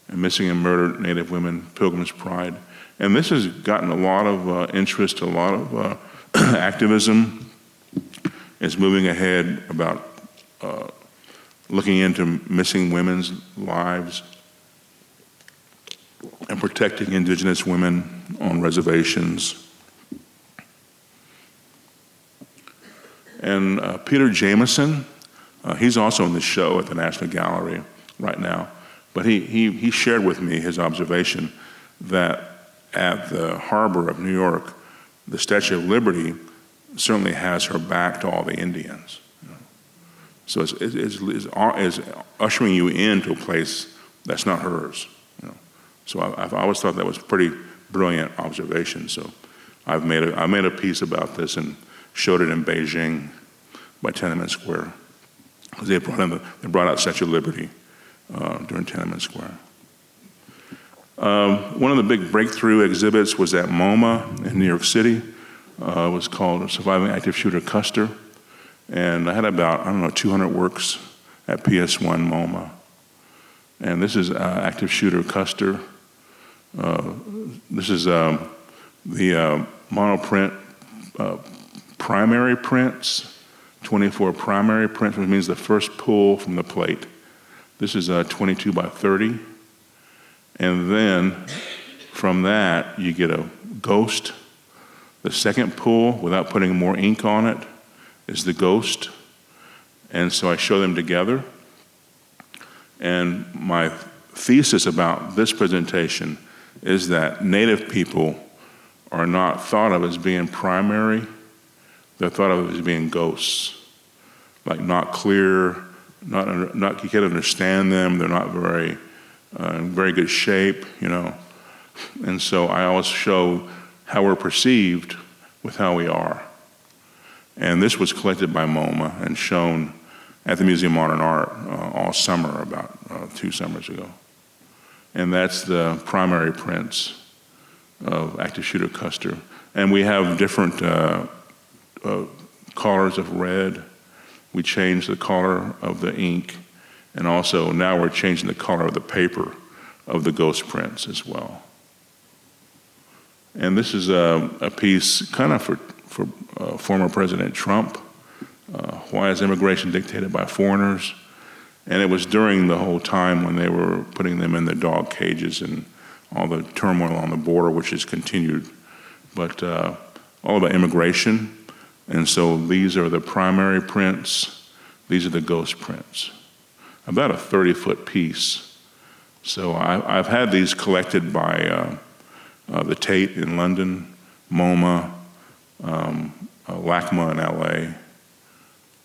And Missing and Murdered Native Women, Pilgrim's Pride. And this has gotten a lot of interest, a lot of activism. It's moving ahead about looking into missing women's lives and protecting Indigenous women on reservations. And Peter Jameson, he's also in the show at the National Gallery right now, but he shared with me his observation that at the harbor of New York, the Statue of Liberty certainly has her back to all the Indians. You know? So it's ushering you into a place that's not hers. You know? So I've always thought that was a pretty brilliant observation. So I made a piece about this and showed it in Beijing by Tiananmen Square. They brought out Statue of Liberty during Tiananmen Square. One of the big breakthrough exhibits was at MoMA in New York City. It was called Surviving Active Shooter Custer. And I had about, 200 works at PS1 MoMA. And this is active shooter Custer. This is the monoprint primary prints, 24 primary prints, which means the first pull from the plate. This is 22 by 30. And then from that, you get a ghost. The second pull, without putting more ink on it, is the ghost. And so I show them together. And my thesis about this presentation is that Native people are not thought of as being primary. They're thought of as being ghosts, like not clear, not you can't understand them. They're not very in very good shape, And so I always show how we're perceived with how we are. And this was collected by MoMA and shown at the Museum of Modern Art all summer, about 2 summers ago. And that's the primary prints of active shooter Custer. And we have different colors of red. We changed the color of the ink. And also now we're changing the color of the paper of the ghost prints as well. And this is a piece kind of for former President Trump. Why is immigration dictated by foreigners? And it was during the whole time when they were putting them in the dog cages and all the turmoil on the border, which has continued. But all about immigration. And so these are the primary prints. These are the ghost prints. About a 30-foot piece. So I've had these collected by the Tate in London, MoMA, LACMA in LA,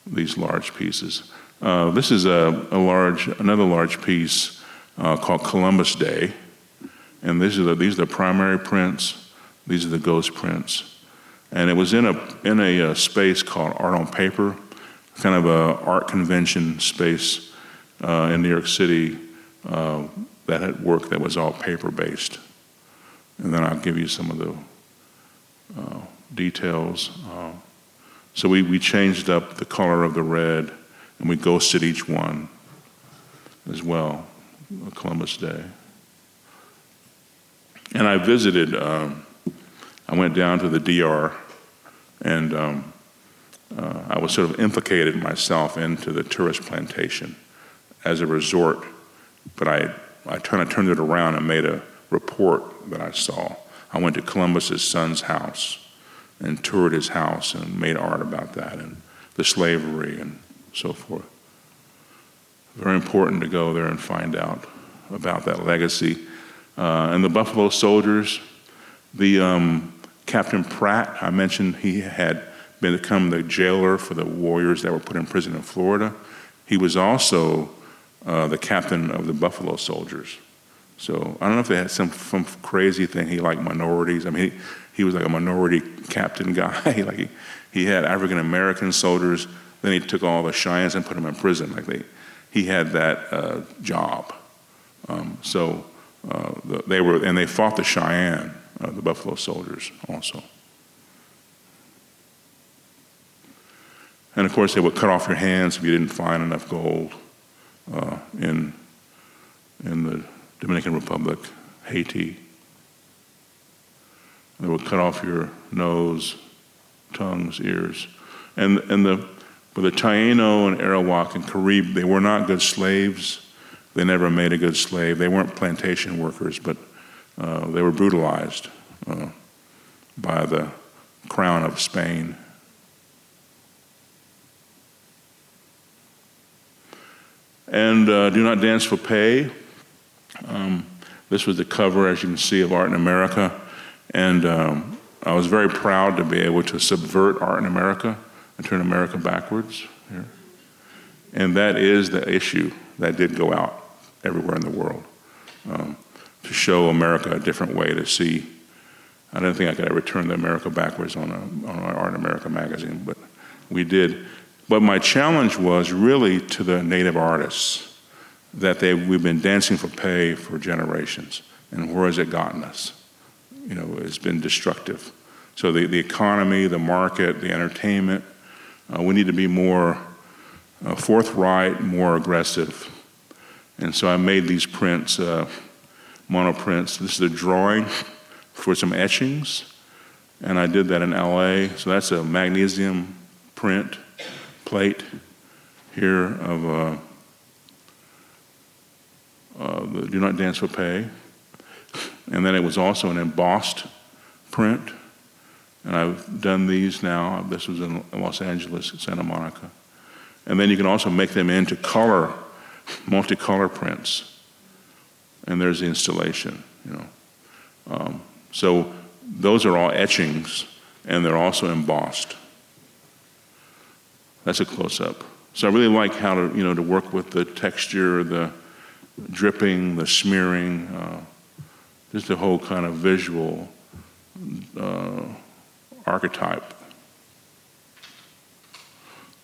these large pieces. This is another large piece called Columbus Day. And these are the primary prints. These are the ghost prints. And it was in a space called Art on Paper, kind of a art convention space in New York City that had work that was all paper-based. And then I'll give you some of the details. So we changed up the color of the red, and we ghosted each one as well, Columbus Day. And I visited, I went down to the DR, and I was sort of implicated myself into the tourist plantation as a resort, but I kind of turned it around and made a report that I saw. I went to Columbus's son's house and toured his house and made art about that and the slavery and so forth. Very important to go there and find out about that legacy. And the Buffalo Soldiers, the Captain Pratt, I mentioned he had become the jailer for the warriors that were put in prison in Florida. He was also the captain of the Buffalo Soldiers. So I don't know if they had some crazy thing. He liked minorities. I mean, he was like a minority captain guy. Like he had African American soldiers. Then he took all the Cheyennes and put them in prison. He had that job. They fought the Cheyenne, the Buffalo Soldiers also. And of course, they would cut off your hands if you didn't find enough gold in the Dominican Republic, Haiti. They would cut off your nose, tongues, ears. And the Taino and Arawak and Carib, they were not good slaves. They never made a good slave. They weren't plantation workers, but they were brutalized by the crown of Spain. And Do Not Dance for Pay. This was the cover, as you can see, of Art in America. And I was very proud to be able to subvert art in America and turn America backwards here. And that is the issue that did go out everywhere in the world, to show America a different way to see. I didn't think I could ever turn the America backwards on our Art in America magazine, but we did. But my challenge was really to the Native artists, that we've been dancing for pay for generations, and where has it gotten us? It's been destructive. So the economy, the market, the entertainment, We need to be more forthright, more aggressive. And so I made these prints, mono prints. This is a drawing for some etchings, and I did that in LA. So that's a magnesium print plate here of the Do Not Dance for Pay. And then it was also an embossed print. And I've done these now. This was in Los Angeles, Santa Monica. And then you can also make them into color, multicolor prints. And there's the installation, So those are all etchings, and they're also embossed. That's a close-up. So I really like how to work with the texture, the dripping, the smearing, just the whole kind of visual archetype.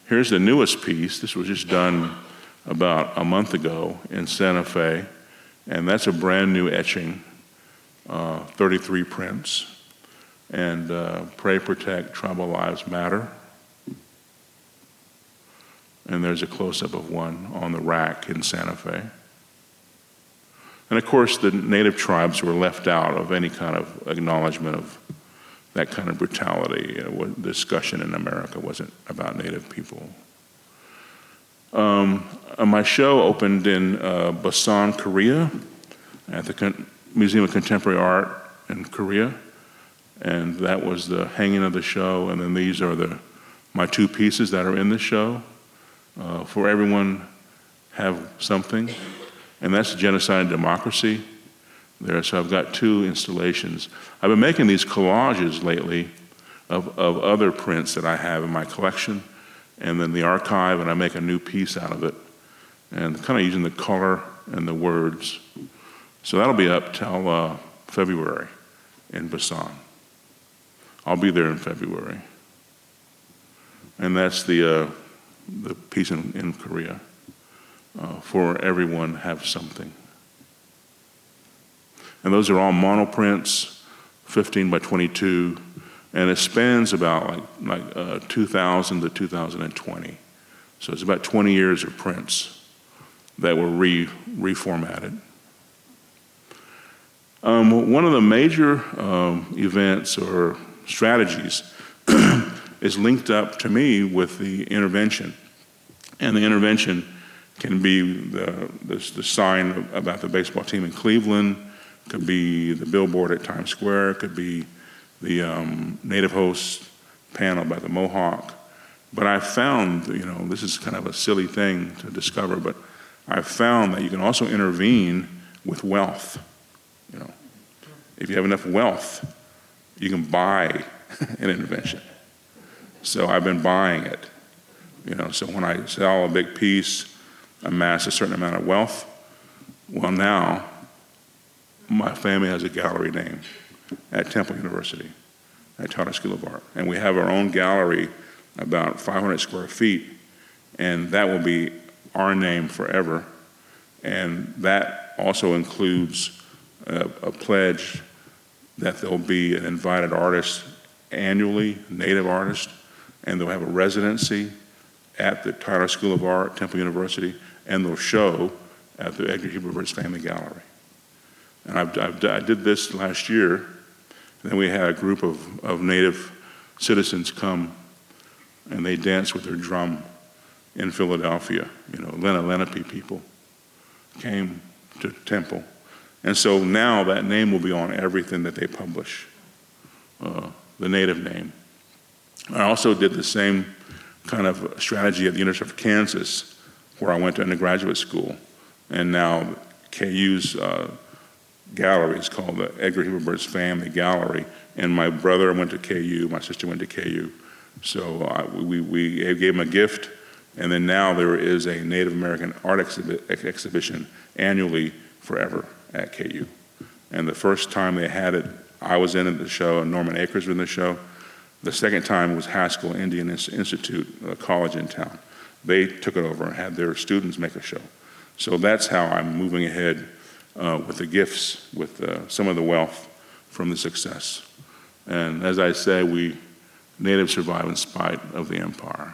Here's the newest piece. This was just done about a month ago in Santa Fe, and that's a brand new etching, 33 prints, and Pray, Protect, Tribal Lives Matter. And there's a close-up of one on the rack in Santa Fe. And of course, the native tribes were left out of any kind of acknowledgement of that kind of brutality. Discussion in America wasn't about native people. My show opened in Busan, Korea, at the Museum of Contemporary Art in Korea. And that was the hanging of the show. And then these are my two pieces that are in the show. For everyone have something. And that's Genocide and Democracy there. So I've got two installations. I've been making these collages lately of other prints that I have in my collection, and then the archive, and I make a new piece out of it, and kind of using the color and the words. So that'll be up till February in Busan. I'll be there in February. And that's the piece in Korea. For everyone have something. And those are all monoprints, 15 by 22, and it spans about like 2000 to 2020. So it's about 20 years of prints that were reformatted. One of the major events or strategies is linked up to me with the intervention. And the intervention can be the sign about the baseball team in Cleveland, could be the billboard at Times Square, could be the native host panel by the Mohawk. But I found, this is kind of a silly thing to discover, but I found that you can also intervene with wealth. If you have enough wealth, you can buy an intervention. So I've been buying it. So when I sell a big piece, amass a certain amount of wealth, well, now my family has a gallery name at Temple University, at Tyler School of Art. And we have our own gallery, about 500 square feet, and that will be our name forever. And that also includes a pledge that there'll be an invited artist annually, native artist, and they'll have a residency at the Tyler School of Art, Temple University, and they'll show at the Edgar Heap of Birds Family Gallery. And I did this last year, and then we had a group of native citizens come, and they danced with their drum in Philadelphia. Lenape people came to Temple. And so now that name will be on everything that they publish, the native name. I also did the same kind of strategy at the University of Kansas, where I went to undergraduate school. And now KU's gallery is called the Edgar Heap of Birds Family Gallery. And my brother went to KU, my sister went to KU. So we gave him a gift. And then now there is a Native American art exhibition annually forever at KU. And the first time they had it, I was in the show, and Norman Akers was in the show. The second time was Haskell Indigenous Institute, a college in town. They took it over and had their students make a show. So that's how I'm moving ahead with the gifts, with some of the wealth from the success. And as I say, Natives survive in spite of the empire.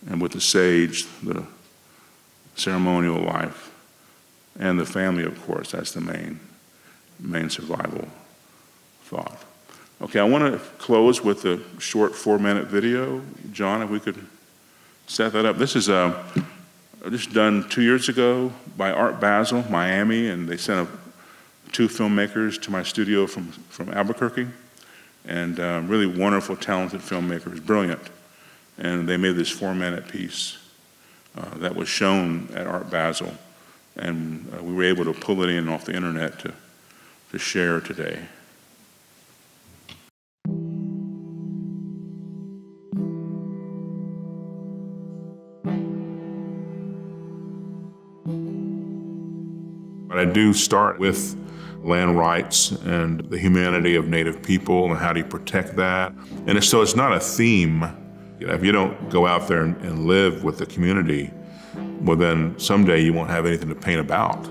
and with the sage, the ceremonial life, and the family, of course. That's the main survival thought. Okay, I want to close with a short 4-minute video. John, if we could set that up. This is just done 2 years ago by Art Basel, Miami, and they sent 2 filmmakers to my studio from Albuquerque, and really wonderful, talented filmmakers, brilliant. And they made this 4-minute piece that was shown at Art Basel, and we were able to pull it in off the internet to share today. But I do start with land rights and the humanity of Native people and how do you protect that. And so it's not a theme. If you don't go out there and live with the community, well then someday you won't have anything to paint about.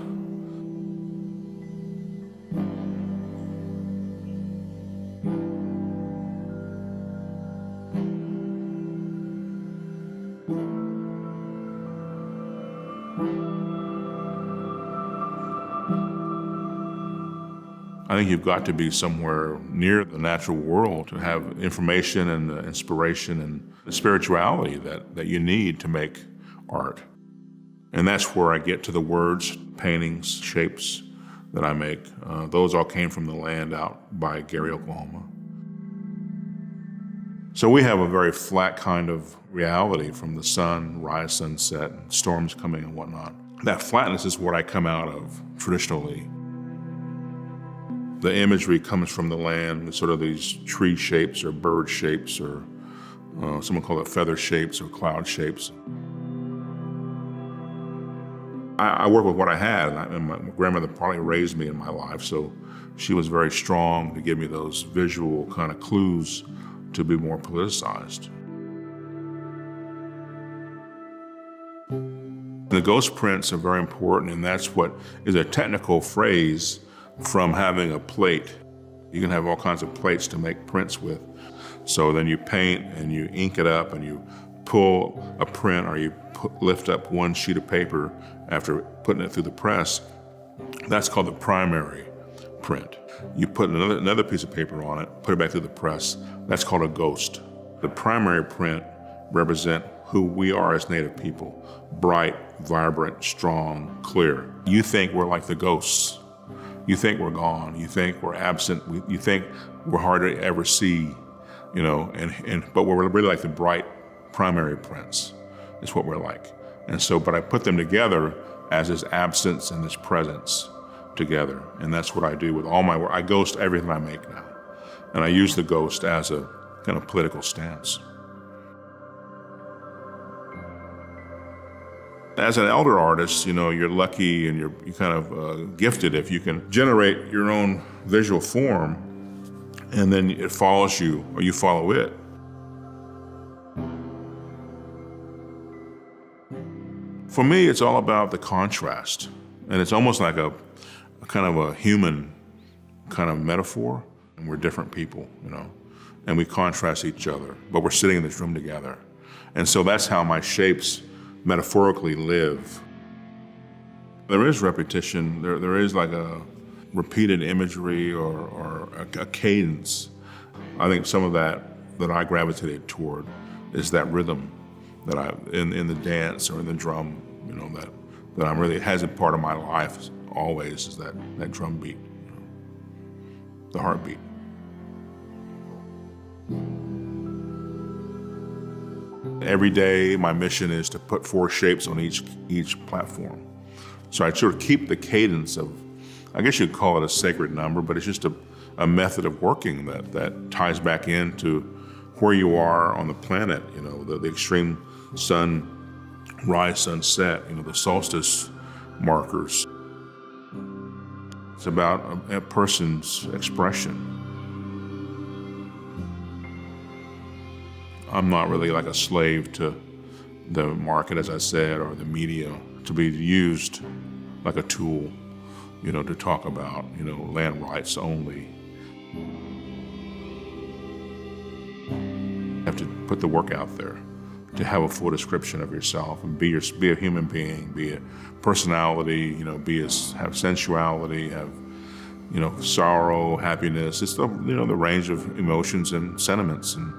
I think you've got to be somewhere near the natural world to have information and the inspiration and the spirituality that you need to make art. And that's where I get to the words, paintings, shapes that I make. Those all came from the land out by Gary, Oklahoma. So we have a very flat kind of reality from the sun, rise, sunset, and storms coming and whatnot. That flatness is what I come out of traditionally. The imagery comes from the land, sort of these tree shapes or bird shapes or someone called it feather shapes or cloud shapes. I work with what I had, and my grandmother probably raised me in my life, so she was very strong to give me those visual kind of clues to be more politicized. The ghost prints are very important, and that's what is a technical phrase from having a plate. You can have all kinds of plates to make prints with. So then you paint and you ink it up and you pull a print or you lift up one sheet of paper after putting it through the press. That's called the primary print. You put another piece of paper on it, put it back through the press. That's called a ghost. The primary print represent who we are as Native people. Bright, vibrant, strong, clear. You think we're like the ghosts. You think we're gone. You think we're absent. You think we're hard to ever see, but we're really like the bright primary prints. Is what we're like. And so, but I put them together as this absence and this presence together. And that's what I do with all my work. I ghost everything I make now. And I use the ghost as a kind of political stance. As an elder artist, you're lucky and you're kind of gifted if you can generate your own visual form and then it follows you or you follow it. For me, it's all about the contrast. And it's almost like a kind of a human kind of metaphor. And we're different people, and we contrast each other, but we're sitting in this room together. And so that's how my shapes metaphorically live. There is repetition, there is like a repeated imagery or a cadence. I think some of that I gravitated toward is that rhythm that in the dance or in the drum, that I'm really, has a part of my life always is that drum beat, the heartbeat. Every day, my mission is to put 4 shapes on each platform. So I sort of keep the cadence of, I guess you'd call it a sacred number, but it's just a method of working that ties back into where you are on the planet, the extreme sun rise, sunset, the solstice markers. It's about a person's expression. I'm not really like a slave to the market, as I said, or the media, to be used like a tool, to talk about, land rights only. You have to put the work out there to have a full description of yourself and be a human being, be a personality, have sensuality, have sorrow, happiness. It's the range of emotions and sentiments. And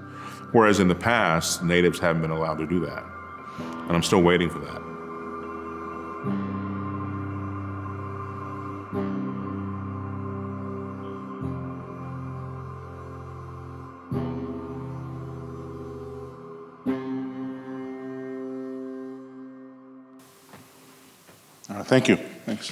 whereas in the past, natives haven't been allowed to do that, and I'm still waiting for that. Thank you. Thanks.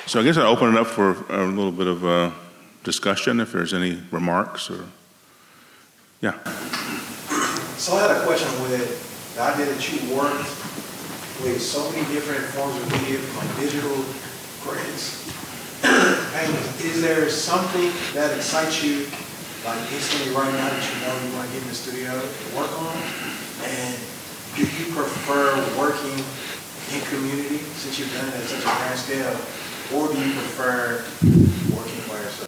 So I guess I'll open it up for a little bit of discussion, if there's any remarks or, yeah. So I had a question with the idea that you worked with so many different forms of media, from like digital prints, paintings. Is there something that excites you, like instantly right now, that you know you want to get in the studio to work on? And do you prefer working in community, since you've done it at such a grand scale, or do you prefer working by yourself?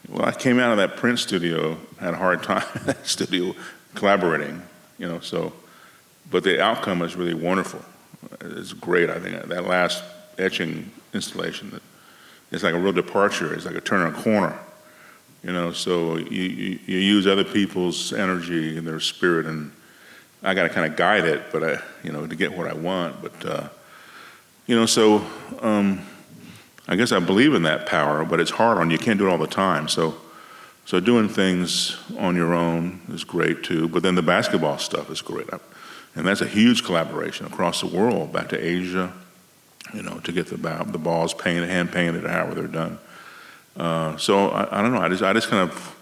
Well, I came out of that print studio, had a hard time in that studio collaborating, but the outcome is really wonderful. It's great, I think. That last etching installation, it's like a real departure. It's like a turn a corner, so you use other people's energy and their spirit, and I got to kind of guide it, but to get what I want. But, I guess I believe in that power, but it's hard on you. You can't do it all the time. So doing things on your own is great too. But then the basketball stuff is great, and that's a huge collaboration across the world, back to Asia, to get the balls painted, hand painted, or however they're done. So I don't know. I just kind of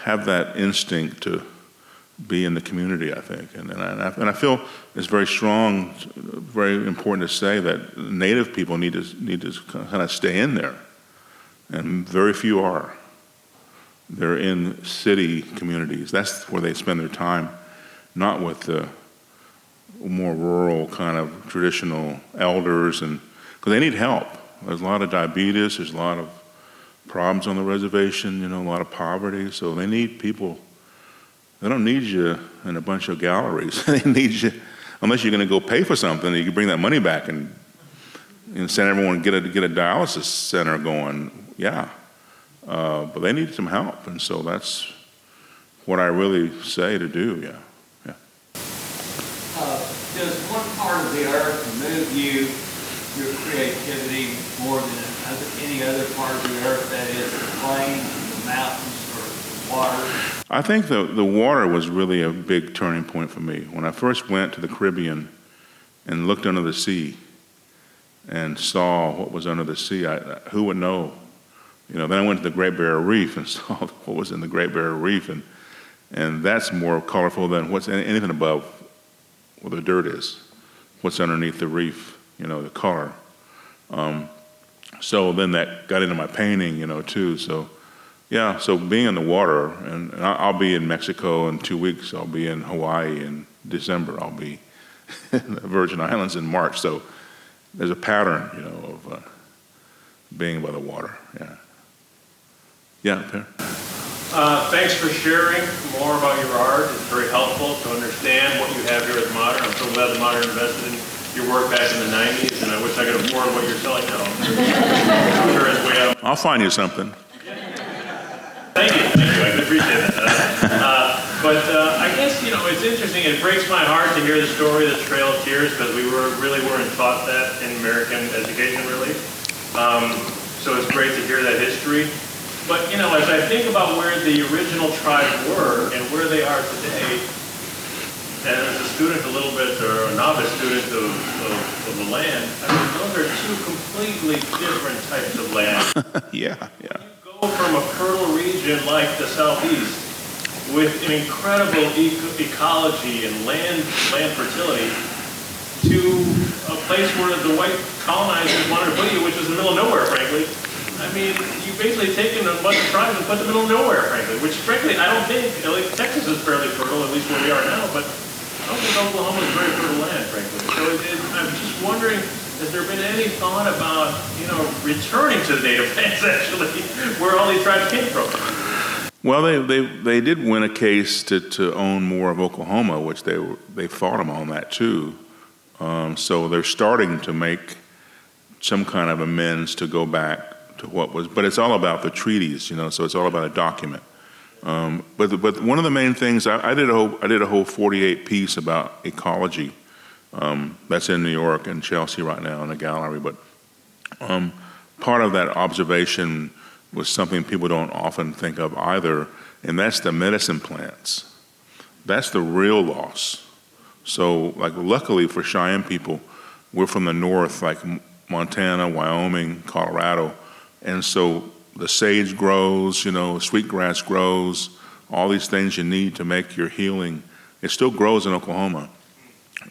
have that instinct to be in the community, I think, and I feel it's very strong, very important to say that Native people need to kind of stay in there, and very few are. They're in city communities. That's where they spend their time, not with the more rural kind of traditional elders, and because they need help. There's a lot of diabetes. There's a lot of problems on the reservation. A lot of poverty. So they need people. They don't need you in a bunch of galleries. They need you, unless you're going to go pay for something, you can bring that money back and send everyone get a dialysis center going. Yeah, but they need some help, and so that's what I really say to do. Yeah. Does one part of the earth move you, your creativity, more than any other part of the earth? That is, the plains, the mountains, or the water? I think the water was really a big turning point for me. When I first went to the Caribbean and looked under the sea and saw what was under the sea, who would know? Then I went to the Great Barrier Reef and saw what was in the Great Barrier Reef, and that's more colorful than what's anything above where the dirt is, what's underneath the reef, the color. So then that got into my painting, too. So yeah, so being in the water, and I'll be in Mexico in 2 weeks. I'll be in Hawaii in December. I'll be in the Virgin Islands in March. So there's a pattern, of being by the water. Yeah. Yeah, Per. Thanks for sharing more about your art. It's very helpful to understand what you have here at the Modern. I'm so glad the Modern invested in your work back in the 90s, and I wish I could afford what you're selling now. I'm sure it's way up. I'll find you something. Thank you. I appreciate that. But I guess, it's interesting. It breaks my heart to hear the story of the Trail of Tears, because we really weren't taught that in American education, really. So it's great to hear that history. But, as I think about where the original tribes were and where they are today, and as a student a little bit, or a novice student of the land, those are two completely different types of land. Yeah. You go from a fertile region like the Southeast with an incredible ecology and land fertility to a place where the white colonizers wanted to put you, which is in the middle of nowhere, frankly. You've basically taken a bunch of tribes and put them in the middle of nowhere, frankly, which frankly, I don't think, Texas is fairly fertile, at least where we are now, but I don't think Oklahoma is very fertile land, frankly. So I'm just wondering, has there been any thought about, returning to the native lands actually, where all these tribes came from? Well, they did win a case to own more of Oklahoma, which they fought them on that too. So they're starting to make some kind of amends to go back to what was, but it's all about the treaties, so it's all about a document. But one of the main things, I did a whole 48 piece about ecology. That's in New York and Chelsea right now in a gallery. But part of that observation was something people don't often think of either, and that's the medicine plants. That's the real loss. So, like, luckily for Cheyenne people, we're from the north, like Montana, Wyoming, Colorado, and so the sage grows, sweetgrass grows, all these things you need to make your healing. It still grows in Oklahoma,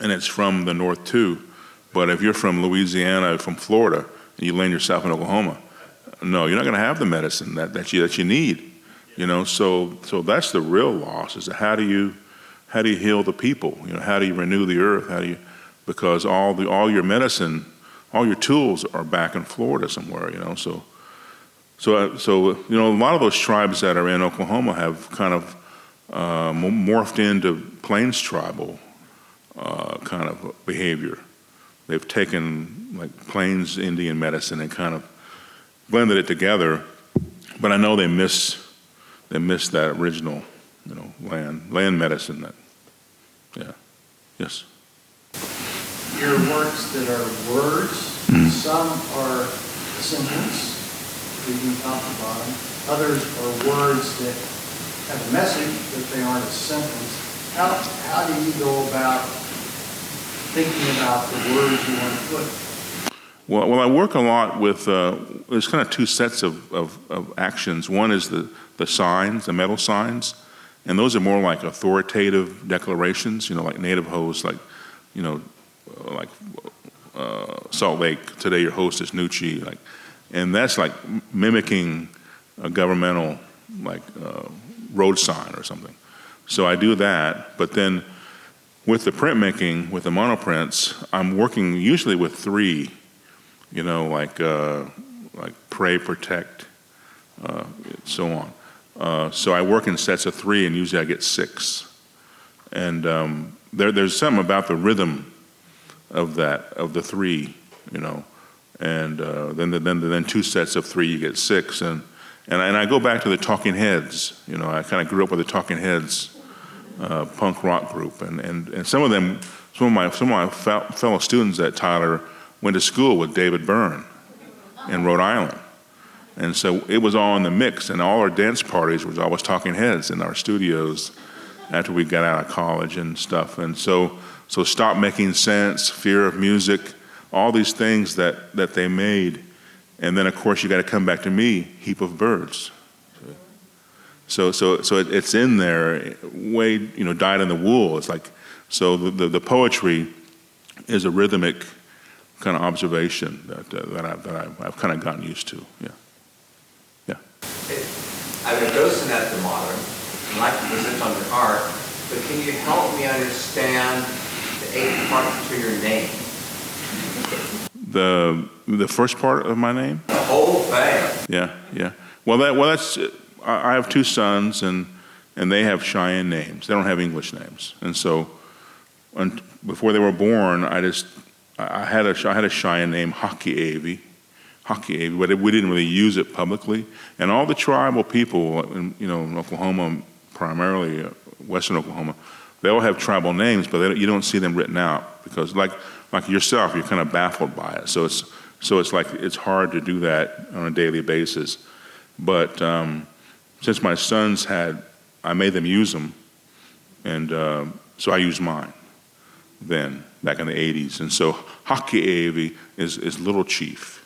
and it's from the north too. But if you're from Louisiana, from Florida, and you land yourself in Oklahoma, no, you're not going to have the medicine that you need. So that's the real loss. Is how do you heal the people? How do you renew the earth? Because all your medicine, all your tools are back in Florida somewhere. So a lot of those tribes that are in Oklahoma have kind of morphed into Plains tribal kind of behavior. They've taken like Plains Indian medicine and kind of blended it together, but I know they miss that original, land medicine. Yes. Your works that are words, some are symbols, reading top to bottom. Others are words that have a message, but they aren't a sentence. How do you go about thinking about the words you want to put? Well, I work a lot with, there's kind of two sets of actions. One is the signs, the metal signs, and those are more like authoritative declarations, like native hosts, like Salt Lake, today your host is Nucci, and that's like mimicking a governmental, road sign or something. So I do that, but then with the printmaking, with the monoprints, I'm working usually with three, like pray, protect, so on. So I work in sets of three, and usually I get 6. And there's something about the rhythm of the 3, and then 2 sets of 3, you get 6, and I go back to the Talking Heads. I kind of grew up with the Talking Heads punk rock group, and some of my fellow students at Tyler went to school with David Byrne in Rhode Island. And so it was all in the mix, and all our dance parties was always Talking Heads in our studios after we got out of college and stuff. And so Stop Making Sense, Fear of Music, all these things that they made. And then, of course, you got to come back to me, Heap of Birds. So it's in there, way, dyed in the wool. It's like, so the poetry is a rhythmic kind of observation that I've kind of gotten used to. Yeah. I'm a docent at the Modern. I'd like to present on your art, but can you help me understand the 8 parts to your name? The first part of my name? The whole thing. Yeah. Well, that's. I have 2 sons, and they have Cheyenne names. They don't have English names, and so before they were born, I had a Cheyenne name, Hockey, but we didn't really use it publicly. And all the tribal people, in Oklahoma, primarily Western Oklahoma, they all have tribal names, but you don't see them written out because, like yourself, you're kind of baffled by it. So it's like it's hard to do that on a daily basis. But since my sons I made them use them, and so I used mine then, back in the 80s. And so Hockey is Little Chief,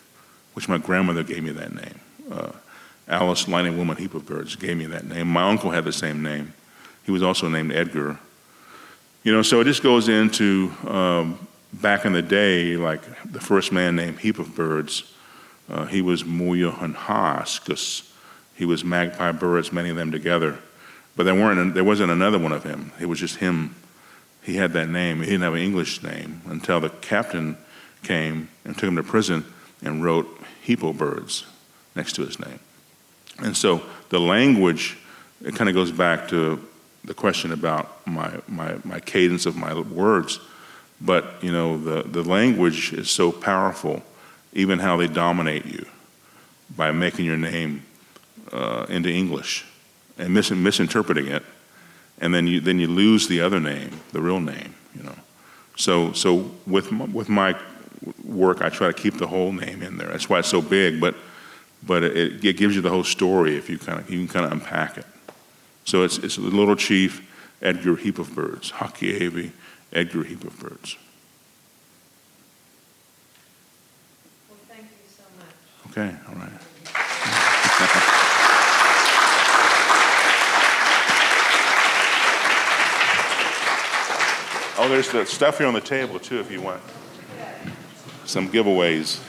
which my grandmother gave me that name. Alice Lightning Woman Heap of Birds gave me that name. My uncle had the same name. He was also named Edgar. So it just goes into back in the day, like the first man named Heap of Birds, he was Muyohanhas, because he was magpie birds, many of them together. But there wasn't another one of him. It was just him. He had that name. He didn't have an English name until the captain came and took him to prison and wrote Heap of Birds next to his name. And so the language, it kind of goes back to the question about my cadence of my words. But, the language is so powerful, even how they dominate you by making your name into English and misinterpreting it. And then you lose the other name, the real name, So with my work, I try to keep the whole name in there. That's why it's so big, but it gives you the whole story if you can kind of unpack it. So it's Little Chief Edgar Heap of Birds, Hock, Edgar Heap of Birds. Well, thank you so much. Okay, all right. Oh, there's the stuff here on the table too if you want. Some giveaways.